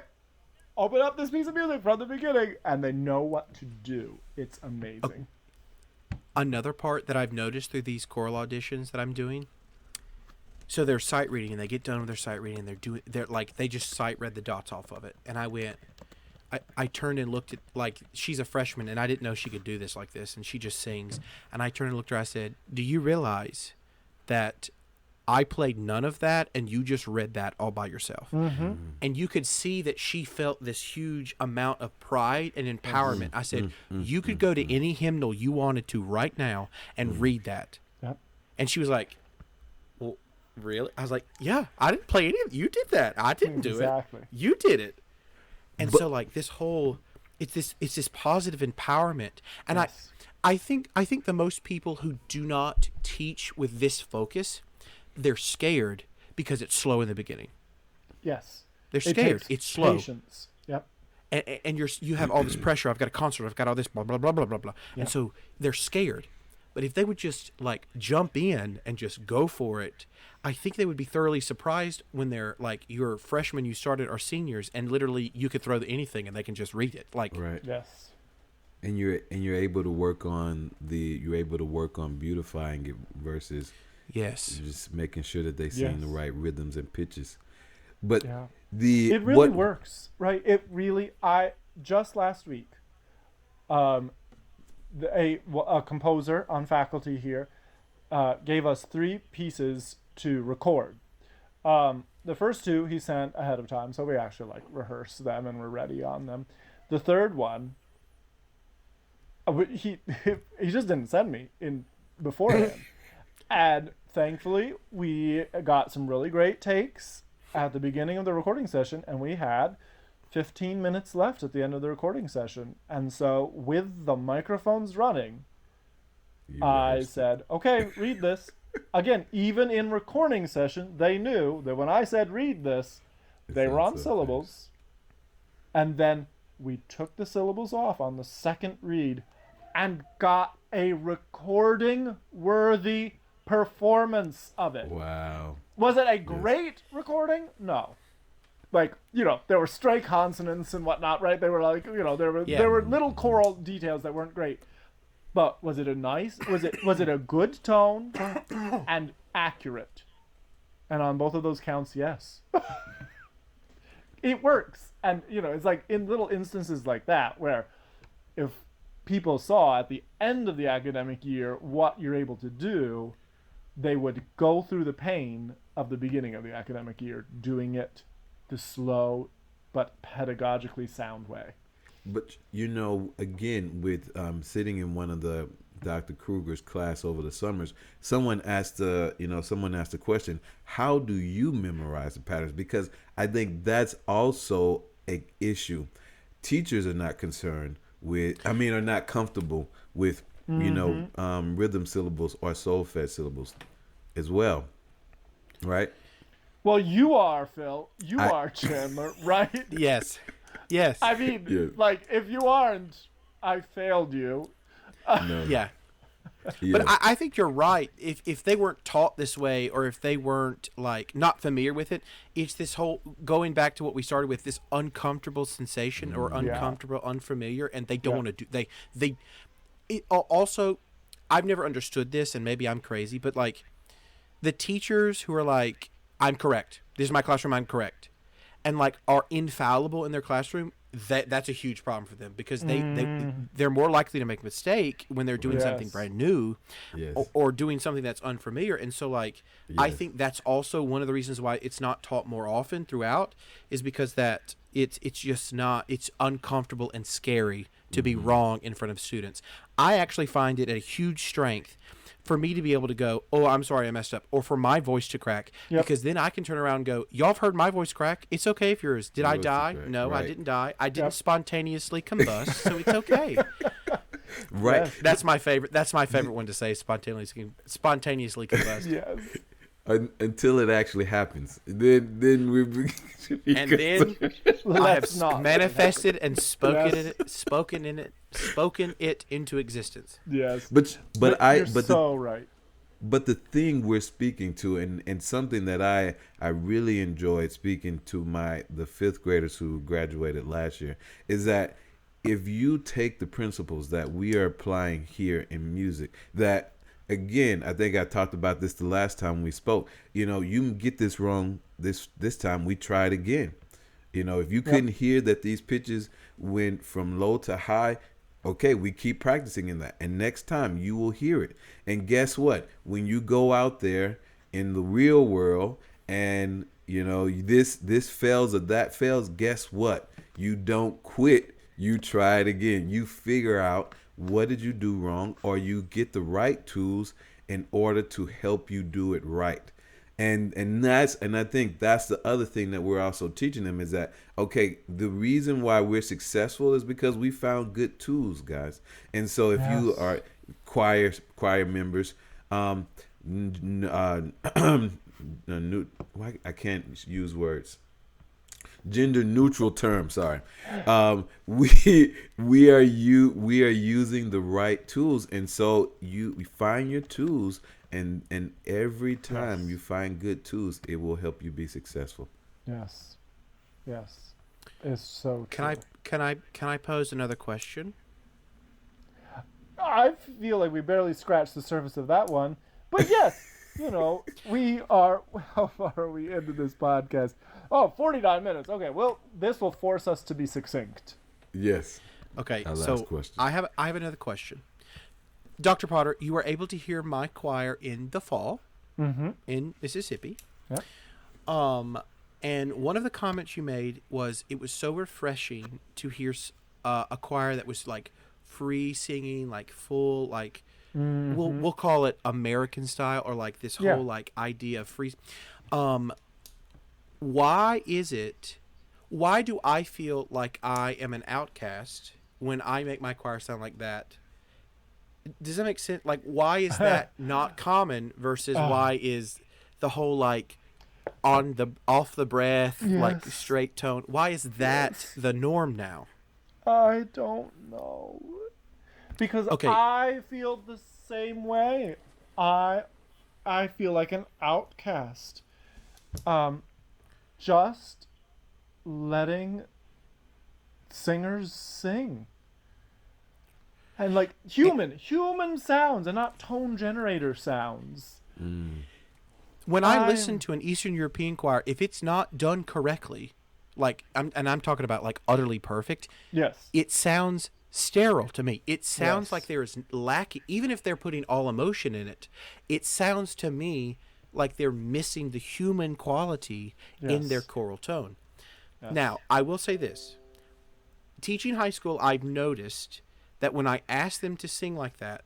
open up this piece of music from the beginning, and they know what to do. It's amazing. Another part that I've noticed through these choral auditions that I'm doing, so they're sight reading, and they get done with their sight reading, and they just sight read the dots off of it. And I turned and looked at, like, she's a freshman, and I didn't know she could do this like this, and she just sings. And I turned and looked at her, I said, do you realize that I played none of that, and you just read that all by yourself? And you could see that she felt this huge amount of pride and empowerment. I said, you could go to any hymnal you wanted to right now and read that. Yep. And she was like, well, really? I was like, yeah, I didn't play any of it. You did that. I didn't do it. You did it. And so, like, this whole, it's this positive empowerment. And Yes. I think the most people who do not teach with this focus, they're scared because it's slow in the beginning. Yes. They're scared. It's slow. Patience. Yep. And you have all this pressure. I've got a concert. I've got all this blah, blah, blah, blah, blah, blah. Yep. And so they're scared. But if they would just, like, jump in and just go for it, I think they would be thoroughly surprised when they're, like, you're freshmen, you started, or seniors, and literally you could throw anything and they can just read it. Like, Right. Yes. And you're able to work on beautifying it versus yes. just making sure that they sing Yes. the right rhythms and pitches. But Yeah. the It really works, right? It really. Just last week, a composer on faculty here gave us 3 pieces to record. The first 2 he sent ahead of time, so we actually, like, rehearsed them and we're ready on them. The third one, he just didn't send me in beforehand. And thankfully, we got some really great takes at the beginning of the recording session, and we had 15 minutes left at the end of the recording session. And so, with the microphones running, I said, okay, read this. Again, even in recording session, they knew that when I said read this, they were on syllables. And then we took the syllables off on the second read and got a recording-worthy performance of it. Wow. Was it a great recording? No. Like, there were stray consonants and whatnot, right? They were like, there were little choral details that weren't great. But was it was it a good tone and accurate? And on both of those counts, yes. It works. And, it's like in little instances like that where if people saw at the end of the academic year what you're able to do, they would go through the pain of the beginning of the academic year doing it the slow but pedagogically sound way. But, again, with sitting in one of the Dr. Kruger's class over the summers, someone asked a question, how do you memorize the patterns? Because I think that's also an issue. Teachers are not concerned with, are not comfortable with, rhythm syllables or solfege syllables as well, right? Well, you are, Phil. You are, Chandler, right? Yes. I mean, like, if you aren't, I failed you. No. Yeah. But I think you're right. If they weren't taught this way, or if they weren't like not familiar with it, it's this whole going back to what we started with, this uncomfortable sensation or uncomfortable, unfamiliar, and they don't want to do. Also, I've never understood this, and maybe I'm crazy, but like the teachers who are like, I'm correct. This is my classroom. I'm correct, and like are infallible in their classroom. That's a huge problem for them because they're more likely to make a mistake when they're doing something brand new or doing something that's unfamiliar. And so like I think that's also one of the reasons why it's not taught more often throughout is because that it's just not, it's uncomfortable and scary to be wrong in front of students. I actually find it a huge strength for me to be able to go, oh, I'm sorry I messed up, or for my voice to crack, because then I can turn around and go, y'all have heard my voice crack. It's okay if yours. Did I die? No, I didn't die. I didn't spontaneously combust, so it's okay. Right. That's my favorite. That's my favorite one to say. Spontaneously combust. Yes. Until it actually happens, then we. And then I have manifested and spoken it into existence. Yes. But you're so right. But the thing we're speaking to, and something that I really enjoyed speaking to the fifth graders who graduated last year, is that if you take the principles that we are applying here in music, that again, I think I talked about this the last time we spoke. You can get this wrong this time. We try it again. If you couldn't hear that these pitches went from low to high, okay, we keep practicing in that. And next time you will hear it. And guess what? When you go out there in the real world and, this fails or that fails, guess what? You don't quit. You try it again. You figure out what did you do wrong, or you get the right tools in order to help you do it right. And I think that's the other thing that we're also teaching them is that, okay, the reason why we're successful is because we found good tools, guys. And so if you are choir members, I can't use words. Gender neutral term. Sorry, we are using the right tools, and so you find your tools, and every time you find good tools, it will help you be successful. Yes, it's so true. Can I pose another question? I feel like we barely scratched the surface of that one, but yes. We are, how far are we into this podcast? 49 minutes. Okay, well, this will force us to be succinct. Yes. Okay, our so last question. I have another question. Dr. Potter, you were able to hear my choir in the fall in Mississippi. Yep. And one of the comments you made was it was so refreshing to hear a choir that was like free singing, like full, like Mm-hmm. we'll call it American style, or like this Yeah. whole like idea of free. Um, why is it? Why do I feel like I am an outcast when I make my choir sound like that? Does that make sense? Like, why is that not common versus Ah, why is the whole like on the off the breath like yes. straight tone? Why is that Yes. the norm now? I don't know. Because Okay, I feel the same way. I I feel like an outcast. Um, just letting singers sing. And like it, human sounds and not tone generator sounds. when I listen I'm to an Eastern European choir, if it's not done correctly, like I'm talking about like utterly perfect, yes. it sounds sterile to me. It sounds like Yes. there is lacking, even if they're putting all emotion in it. It sounds to me like they're missing the human quality in their Yes. choral tone. Yes. Now, I will say this. Teaching high school, I've noticed that when I ask them to sing like that,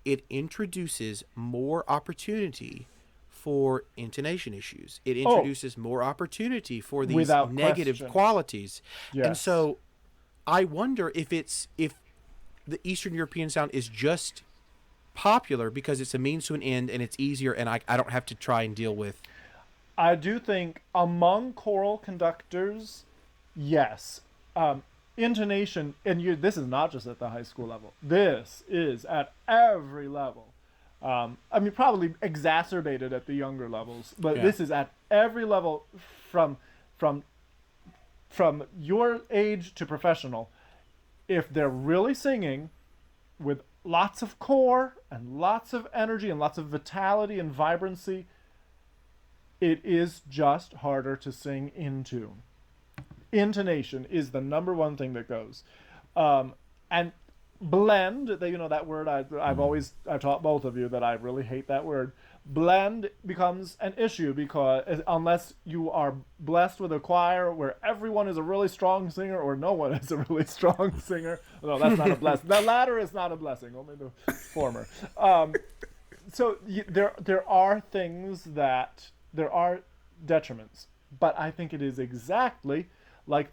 it introduces more opportunity for intonation issues. It Oh, introduces more opportunity for these without negative question. qualities. And Yes. so I wonder if the Eastern European sound is just popular because it's a means to an end and it's easier and I don't have to try and deal with. I do think among choral conductors, yes, um, intonation, and this is not just at the high school level. This is at every level. I mean, probably exacerbated at the younger levels, but Yeah. this is at every level from from from your age to professional. If they're really singing with lots of core and lots of energy and lots of vitality and vibrancy, it is just harder to sing in tune. Intonation is the number one thing that goes. And blend, that word I've taught both of you that I really hate that word. Blend becomes an issue because unless you are blessed with a choir where everyone is a really strong singer or no one is a really strong singer. No, that's not a blessing. The latter is not a blessing, only the former. So there are things that there are detriments, but I think it is exactly like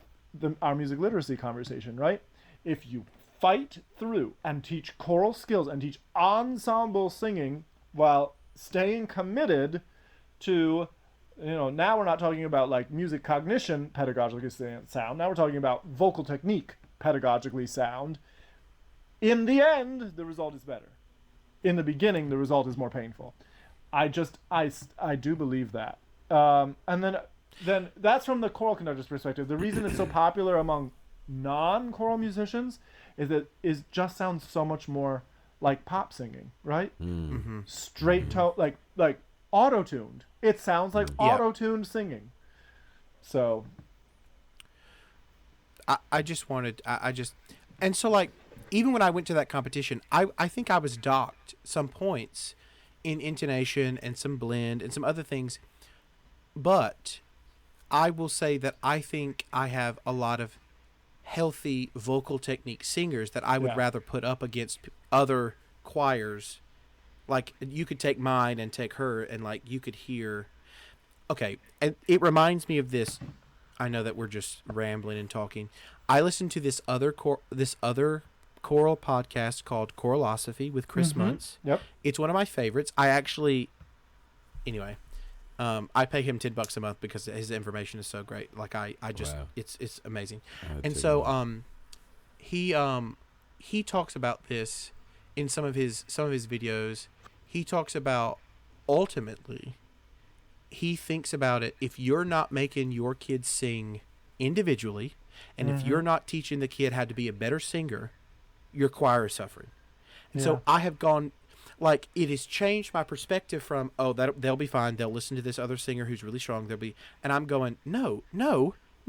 our music literacy conversation, right? If you fight through and teach choral skills and teach ensemble singing while staying committed to, now we're not talking about like music cognition pedagogically sound. Now we're talking about vocal technique pedagogically sound. In the end, the result is better. In the beginning, the result is more painful. I do believe that. And then that's from the choral conductor's perspective. The reason it's so popular among non-choral musicians is that it just sounds so much more like pop singing, right? Mm-hmm. Straight tone, like auto-tuned. It sounds like Yeah. auto-tuned singing. So I just wanted I just and so like even when I went to that competition, I think I was docked some points in intonation and some blend and some other things, but I will say that I think I have a lot of healthy vocal technique singers that I would yeah, rather put up against other choirs. Like you could take mine and take her and like you could hear. Okay, and it reminds me of this. I know that we're just rambling and talking. I listened to this other choral podcast called Choralosophy with Chris Muntz. yep, It's one of my favorites. I actually, anyway, I pay him $10 a month because his information is so great. Like I just Wow. it's amazing. I'll And check so it out. he talks about this in some of his videos. He talks about ultimately he thinks about it if you're not making your kids sing individually and if you're not teaching the kid how to be a better singer, your choir is suffering. And yeah, so I have gone like it has changed my perspective from that they'll be fine, they'll listen to this other singer who's really strong, they'll be, and I'm going no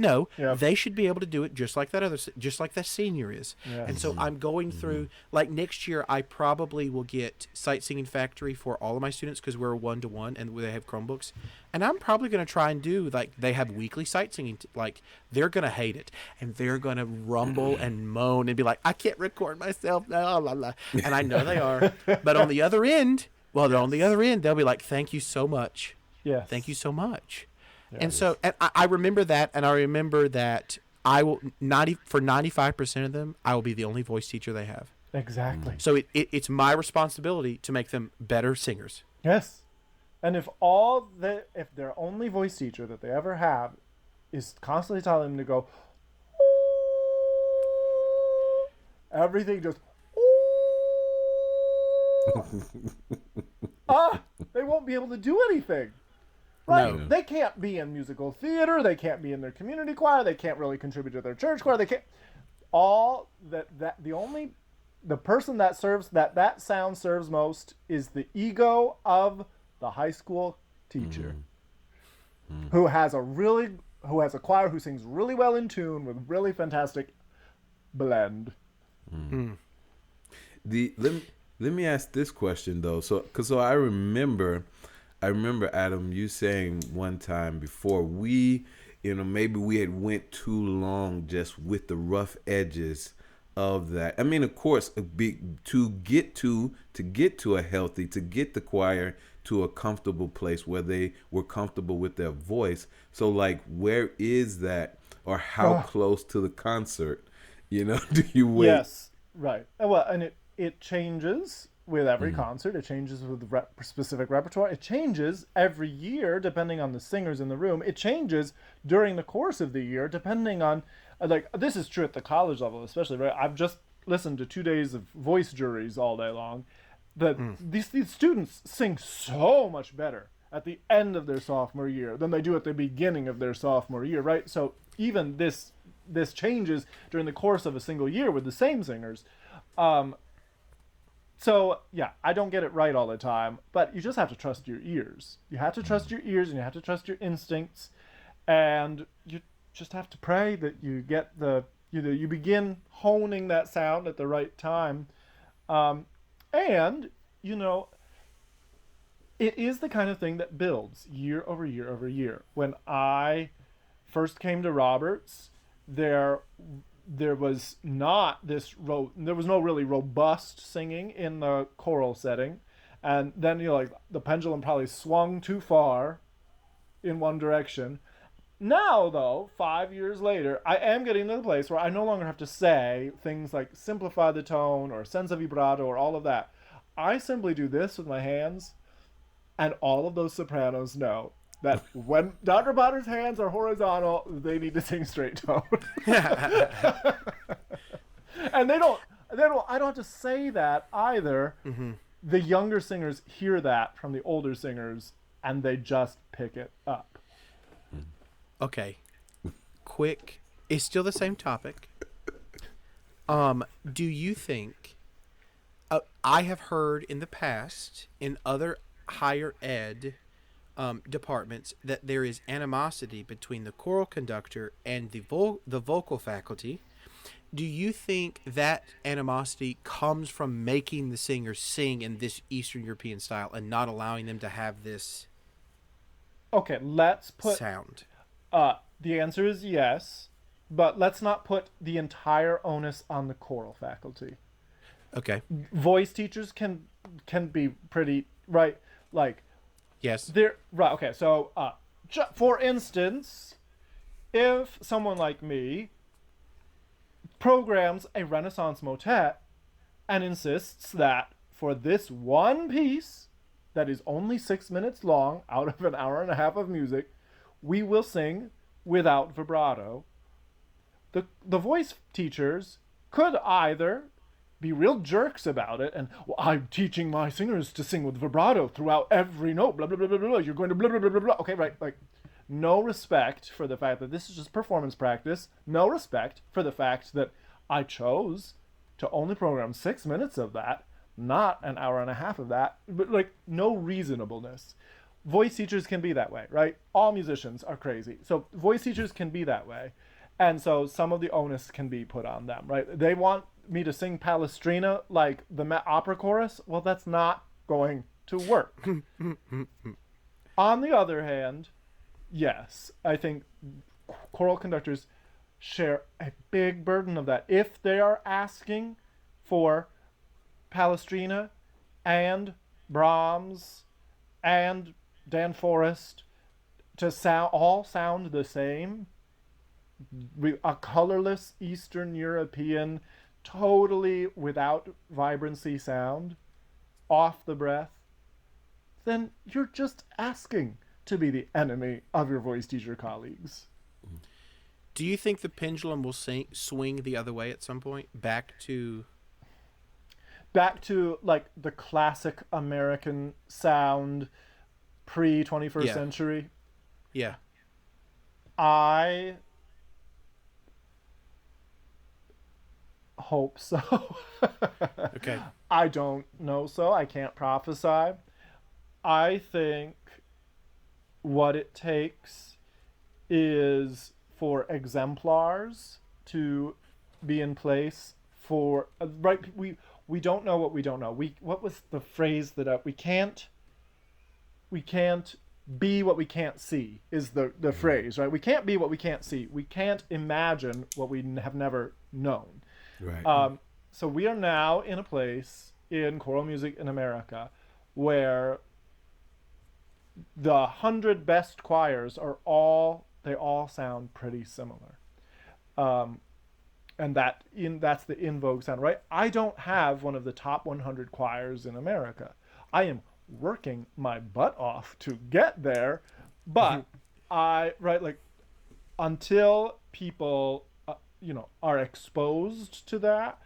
No, Yep. they should be able to do it just like that senior is. Yes. And so I'm going through, like next year, I probably will get Sight Singing Factory for all of my students because we're 1-to-1 and they have Chromebooks. And I'm probably going to try and do, like, they have weekly sight singing. Like, they're going to hate it. And they're going to rumble and moan and be like, I can't record myself. Blah, blah, blah. And I know they are. But on the other end, they'll be like, thank you so much. Yes. Thank you so much. Yes. And so and I remember that, and I remember that I will 95% of them, I will be the only voice teacher they have. Exactly. So it's my responsibility to make them better singers. Yes. And if their only voice teacher that they ever have is constantly telling them to go, everything just, they won't be able to do anything. Right? No. They can't be in musical theater. They can't be in their community choir. They can't really contribute to their church choir. They can't. The person that sound serves most is the ego of the high school teacher, who has a choir who sings really well in tune with really fantastic blend. Let me ask this question though. So I remember Adam, you saying one time before maybe we had went too long just with the rough edges of that. I mean, of course, to get to the choir to a comfortable place where they were comfortable with their voice. So like, where is that, or how close to the concert, do you wait? Yes, right. Well, and it changes with every concert. It changes with specific repertoire. It changes every year depending on the singers in the room. It changes during the course of the year depending on, like, this is true at the college level especially, right? I've just listened to 2 days of voice juries all day long. These students sing so much better at the end of their sophomore year than they do at the beginning of their sophomore year, right? So even this changes during the course of a single year with the same singers. So, yeah, I don't get it right all the time, but you just have to trust your ears. You have to trust your ears, and you have to trust your instincts, and you just have to pray that you get you begin honing that sound at the right time. And, it is the kind of thing that builds year over year over year. When I first came to Roberts, there was no really robust singing in the choral setting, and then the pendulum probably swung too far in one direction. Now though, 5 years later, I am getting to the place where I no longer have to say things like simplify the tone or senza vibrato or all of that. I simply do this with my hands, and all of those sopranos know that when Dr. Potter's hands are horizontal, they need to sing straight tone. And I don't have to say that either. Mm-hmm. The younger singers hear that from the older singers, and they just pick it up. Okay. Quick. It's still the same topic. Do you think, I have heard in the past in other higher ed departments that there is animosity between the choral conductor and the vocal faculty. Do you think that animosity comes from making the singers sing in this Eastern European style and not allowing them to have this sound? The answer is yes, but let's not put the entire onus on the choral faculty. Okay. Voice teachers can be pretty, right, like, yes. They're right. Okay. So, for instance, if someone like me programs a Renaissance motet and insists that for this one piece that is only 6 minutes long out of an hour and a half of music, we will sing without vibrato, the voice teachers could either be real jerks about it and, well, I'm teaching my singers to sing with vibrato throughout every note, blah, blah, blah, blah, blah, you're going to blah, blah, blah, blah, blah. Okay, right, like, no respect for the fact that this is just performance practice, no respect for the fact that I chose to only program 6 minutes of that, not an hour and a half of that, but, like, no reasonableness. voice teachers can be that way, right? All musicians are crazy. So voice teachers can be that way. And so some of the onus can be put on them, right? They want me to sing Palestrina like the Met Opera chorus. Well, that's not going to work. On the other hand, yes, I think choral conductors share a big burden of that. If they are asking for Palestrina and Brahms and Dan Forrest to all sound the same, a colorless Eastern European, totally without vibrancy sound, off the breath, then you're just asking to be the enemy of your voice teacher colleagues. Do you think the pendulum will swing the other way at some point? Back to like the classic American sound pre-21st century? Yeah. I hope so. Okay. I don't know so. I can't prophesy. I think what it takes is for exemplars to be in place for right. We don't know what we don't know. What was the phrase that we can't be what we can't see is the phrase, right? We can't be what we can't see. We can't imagine what we have never known. Right. So we are now in a place in choral music in America where the 100 best choirs all sound pretty similar. And that's the in vogue sound, right? I don't have one of the top 100 choirs in America. I am working my butt off to get there, but until people are exposed to that,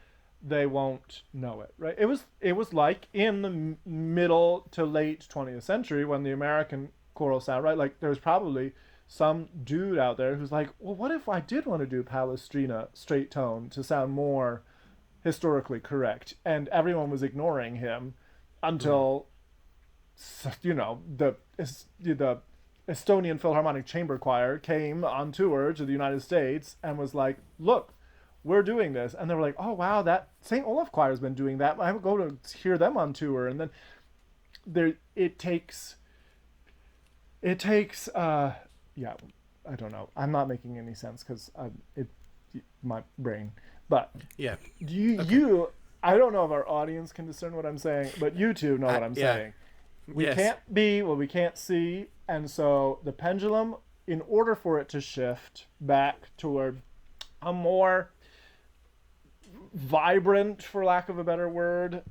they won't know it, right? It was like in the middle to late 20th century when the American choral sound, right? Like there's probably some dude out there who's like, well, what if I did want to do Palestrina straight tone to sound more historically correct? And everyone was ignoring him until the Estonian Philharmonic Chamber Choir came on tour to the United States and was like, look, we're doing this. And they were like, oh wow, that St. Olaf Choir's been doing that. I would go to hear them on tour. And then it takes I don't know. I'm not making any sense because my brain. But yeah, you I don't know if our audience can discern what I'm saying, but you two know what I'm saying. We can't be what we can't see, and so the pendulum, in order for it to shift back toward a more vibrant, for lack of a better word,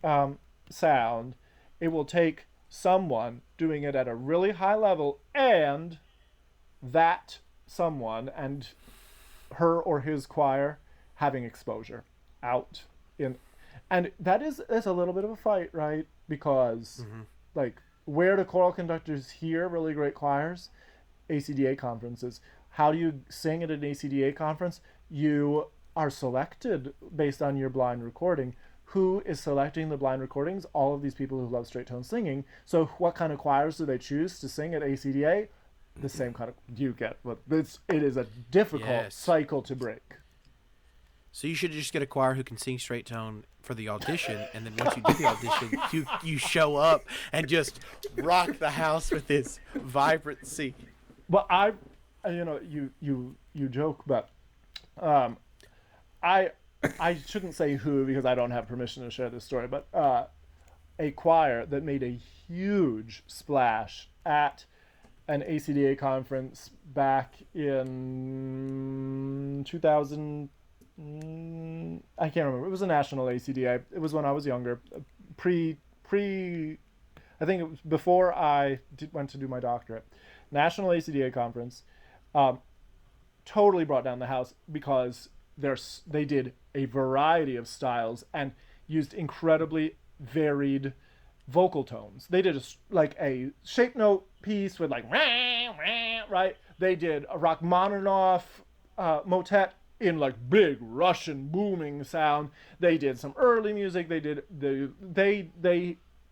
sound, it will take someone doing it at a really high level, and that someone and her or his choir having exposure out in, and that's a little bit of a fight, right? Because like, where do choral conductors hear really great choirs? ACDA conferences. How do you sing at an ACDA conference? You are selected based on your blind recording. Who is selecting the blind recordings? All of these people who love straight tone singing. So what kind of choirs do they choose to sing at ACDA? The same kind of, you get what it is a difficult cycle to break. So you should just get a choir who can sing straight tone for the audition, and then once you do the audition, you show up and just rock the house with this vibrancy. Well, you joke, but I shouldn't say who because I don't have permission to share this story, but a choir that made a huge splash at an ACDA conference back in 2000. I can't remember. It was a national ACDA. It was when I was younger. I think it was before I went to do my doctorate. National ACDA conference. Totally brought down the house because they did a variety of styles and used incredibly varied vocal tones. They did a shape note piece with like right. They did a Rachmaninoff motet in like big Russian booming sound. They did some early music. They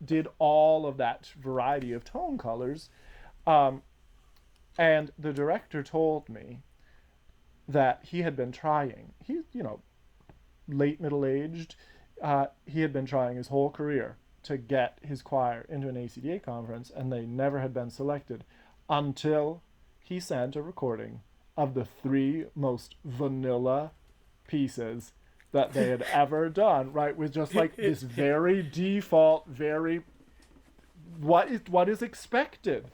did all of that variety of tone colors. And the director told me that he had been trying. He's, late middle-aged. He had been trying his whole career to get his choir into an ACDA conference, and they never had been selected until he sent a recording of the 3 most vanilla pieces that they had ever done, right? With just like this very default, very what is expected.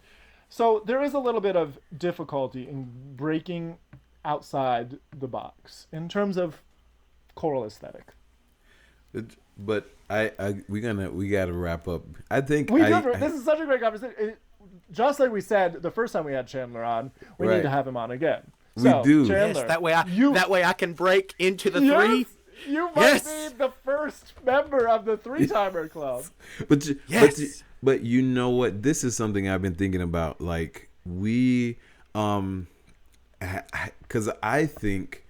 So there is a little bit of difficulty in breaking outside the box in terms of choral aesthetic. But we gotta wrap up. I think This is such a great conversation. Just like we said the first time we had Chandler on, we need to have him on again. So, we do. Chandler, yes, that way I can break into the yes, 3. You might be the first member of the 3-timer club. But you know what? This is something I've been thinking about. Like we, because I think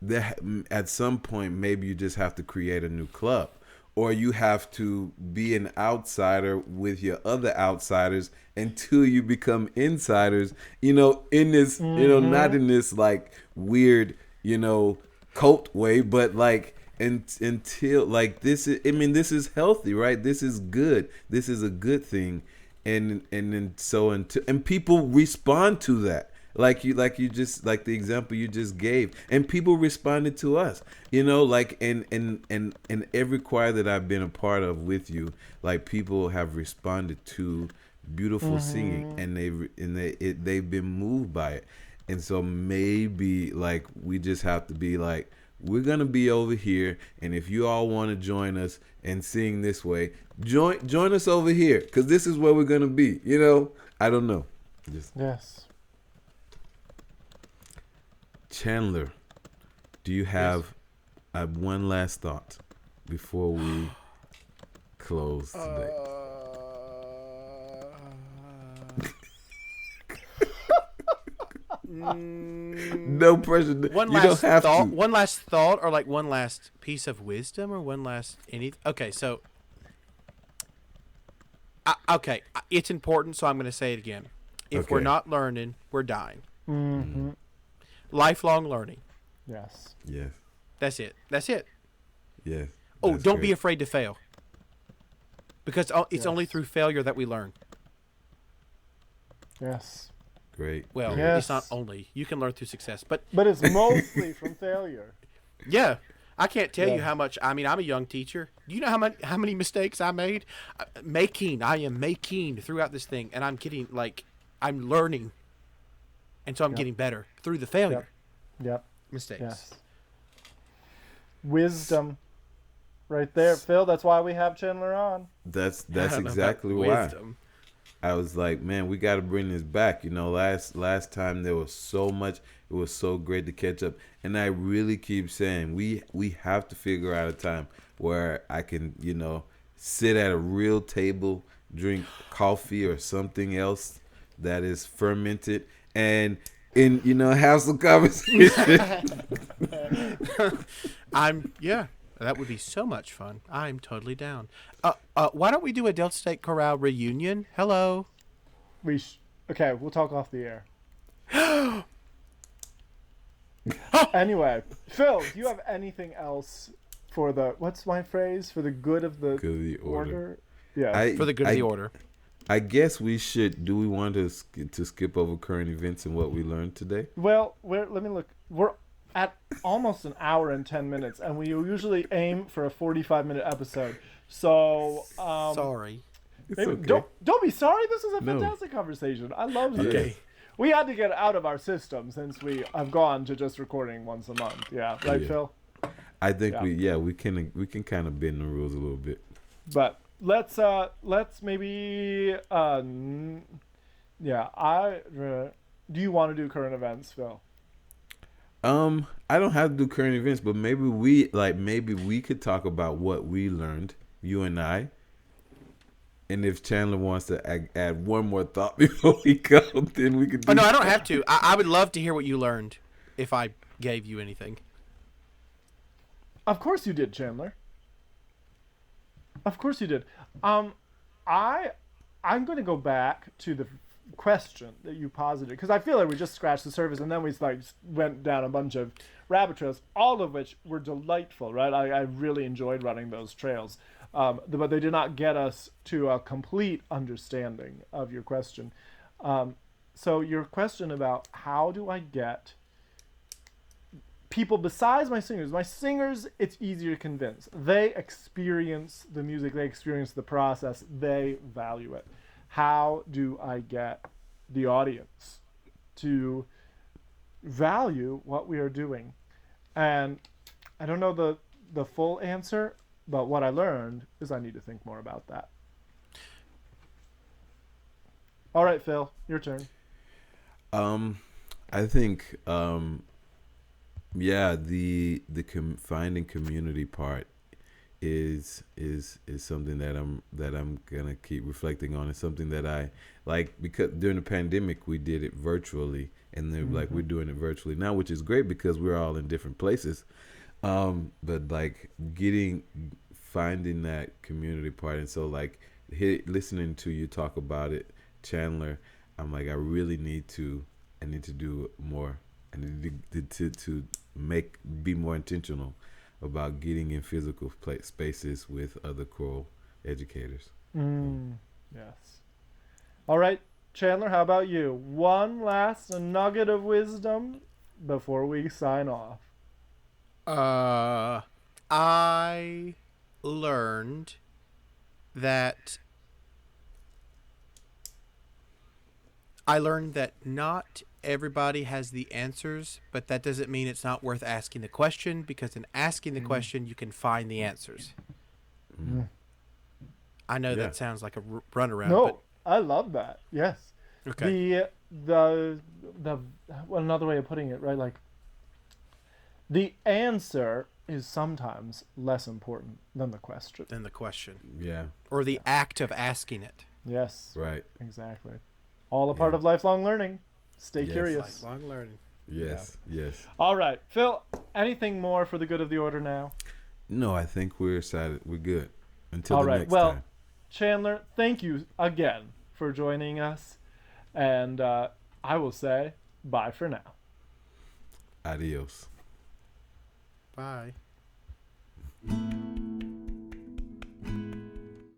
that at some point maybe you just have to create a new club, or you have to be an outsider with your other outsiders until you become insiders. In this, not in this like weird, cult way, but like until like this is. I mean, this is healthy, right? This is good. This is a good thing, and then so until and people respond to that. Like you just like the example you just gave, and people responded to us, like and every choir that I've been a part of with you, like people have responded to beautiful singing, and they've been moved by it, and so maybe like we just have to be like, we're gonna be over here, and if you all want to join us and sing this way, join us over here, because this is where we're gonna be. I don't know. Yes. Chandler, do you have one last thought before we close today? No pressure. One last thought, or like one last piece of wisdom, or one last anything. Okay, so it's important, so I'm going to say it again. If we're not learning, we're dying. Mm-hmm. Lifelong learning. Yes. Yes. That's it. Yes. Oh, don't be afraid to fail. Because it's only through failure that we learn. Yes. Great. Well, Yes. It's not only. You can learn through success. But it's mostly from failure. Yeah. I can't tell you how much. I mean, I'm a young teacher. Do you know how many mistakes I made? I am making throughout this thing. And I'm getting, I'm learning. And so I'm getting better through the failure. Yep. Mistakes. Yes. Wisdom. Right there, Phil. That's why we have Chandler on. That's exactly why. Wisdom. I was like, man, we got to bring this back. Last time there was so much. It was so great to catch up. And I really keep saying we have to figure out a time where I can, sit at a real table, drink coffee or something else that is fermented, and have some conversation. That would be so much fun. I'm totally down. Why don't we do a Delta State Chorale reunion? Hello. Okay, we'll talk off the air. Anyway, Phil, do you have anything else for what's my phrase? For the good of the order? Yeah. For the good of the order. I guess we should. Do we want to skip over current events and what we learned today? Well, let me look. We're at almost an hour and 10 minutes, and we usually aim for a 45-minute episode. So, sorry. Maybe, okay. Don't be sorry. This is a fantastic conversation. I love this. Okay. We had to get out of our system since we have gone to just recording once a month. Yeah, right, Phil. I think we can kind of bend the rules a little bit. But let's maybe do you want to do current events, Phil? I don't have to do current events, but maybe we could talk about what we learned, you and I. And if Chandler wants to add one more thought before we go, then we could do no, I don't have to. I would love to hear what you learned if I gave you anything. Of course you did, Chandler. Of course you did. I'm going to go back to question that you posited, because I feel like we just scratched the surface and then we like went down a bunch of rabbit trails, all of which were delightful, right? I really enjoyed running those trails, but they did not get us to a complete understanding of your question. So your question about how do I get people besides my singers, it's easier to convince. They experience the music, they experience the process, they value it. How do I get the audience to value what we are doing? And I don't know the full answer, but what I learned is I need to think more about that. All right, Phil, your turn. I think yeah, the finding community part is something that I'm gonna keep reflecting on. It's something that I like, because during the pandemic we did it virtually, and then like we're doing it virtually now, which is great because we're all in different places. But like finding that community part, and so like listening to you talk about it, Chandler, I'm like, I need to do more. I need to be more intentional about getting in physical spaces with other choral educators. Yes. All right, Chandler, how about you? One last nugget of wisdom before we sign off. I learned that not everybody has the answers, but that doesn't mean it's not worth asking the question, because in asking the question, you can find the answers. I know that sounds like a runaround. No, but I love that. Yes. Okay. The well, another way of putting it, right? Like, the answer is sometimes less important than the question. Yeah. Or the act of asking it. Yes. Right. Exactly. All a part of lifelong learning. Stay Yes. curious. Lifelong learning. Yes. Yeah. Yes. All right, Phil. Anything more for the good of the order now? No, I think we're excited. We're good. Until All the right. next Well, time. Chandler, thank you again for joining us, and I will say bye for now. Adios. Bye.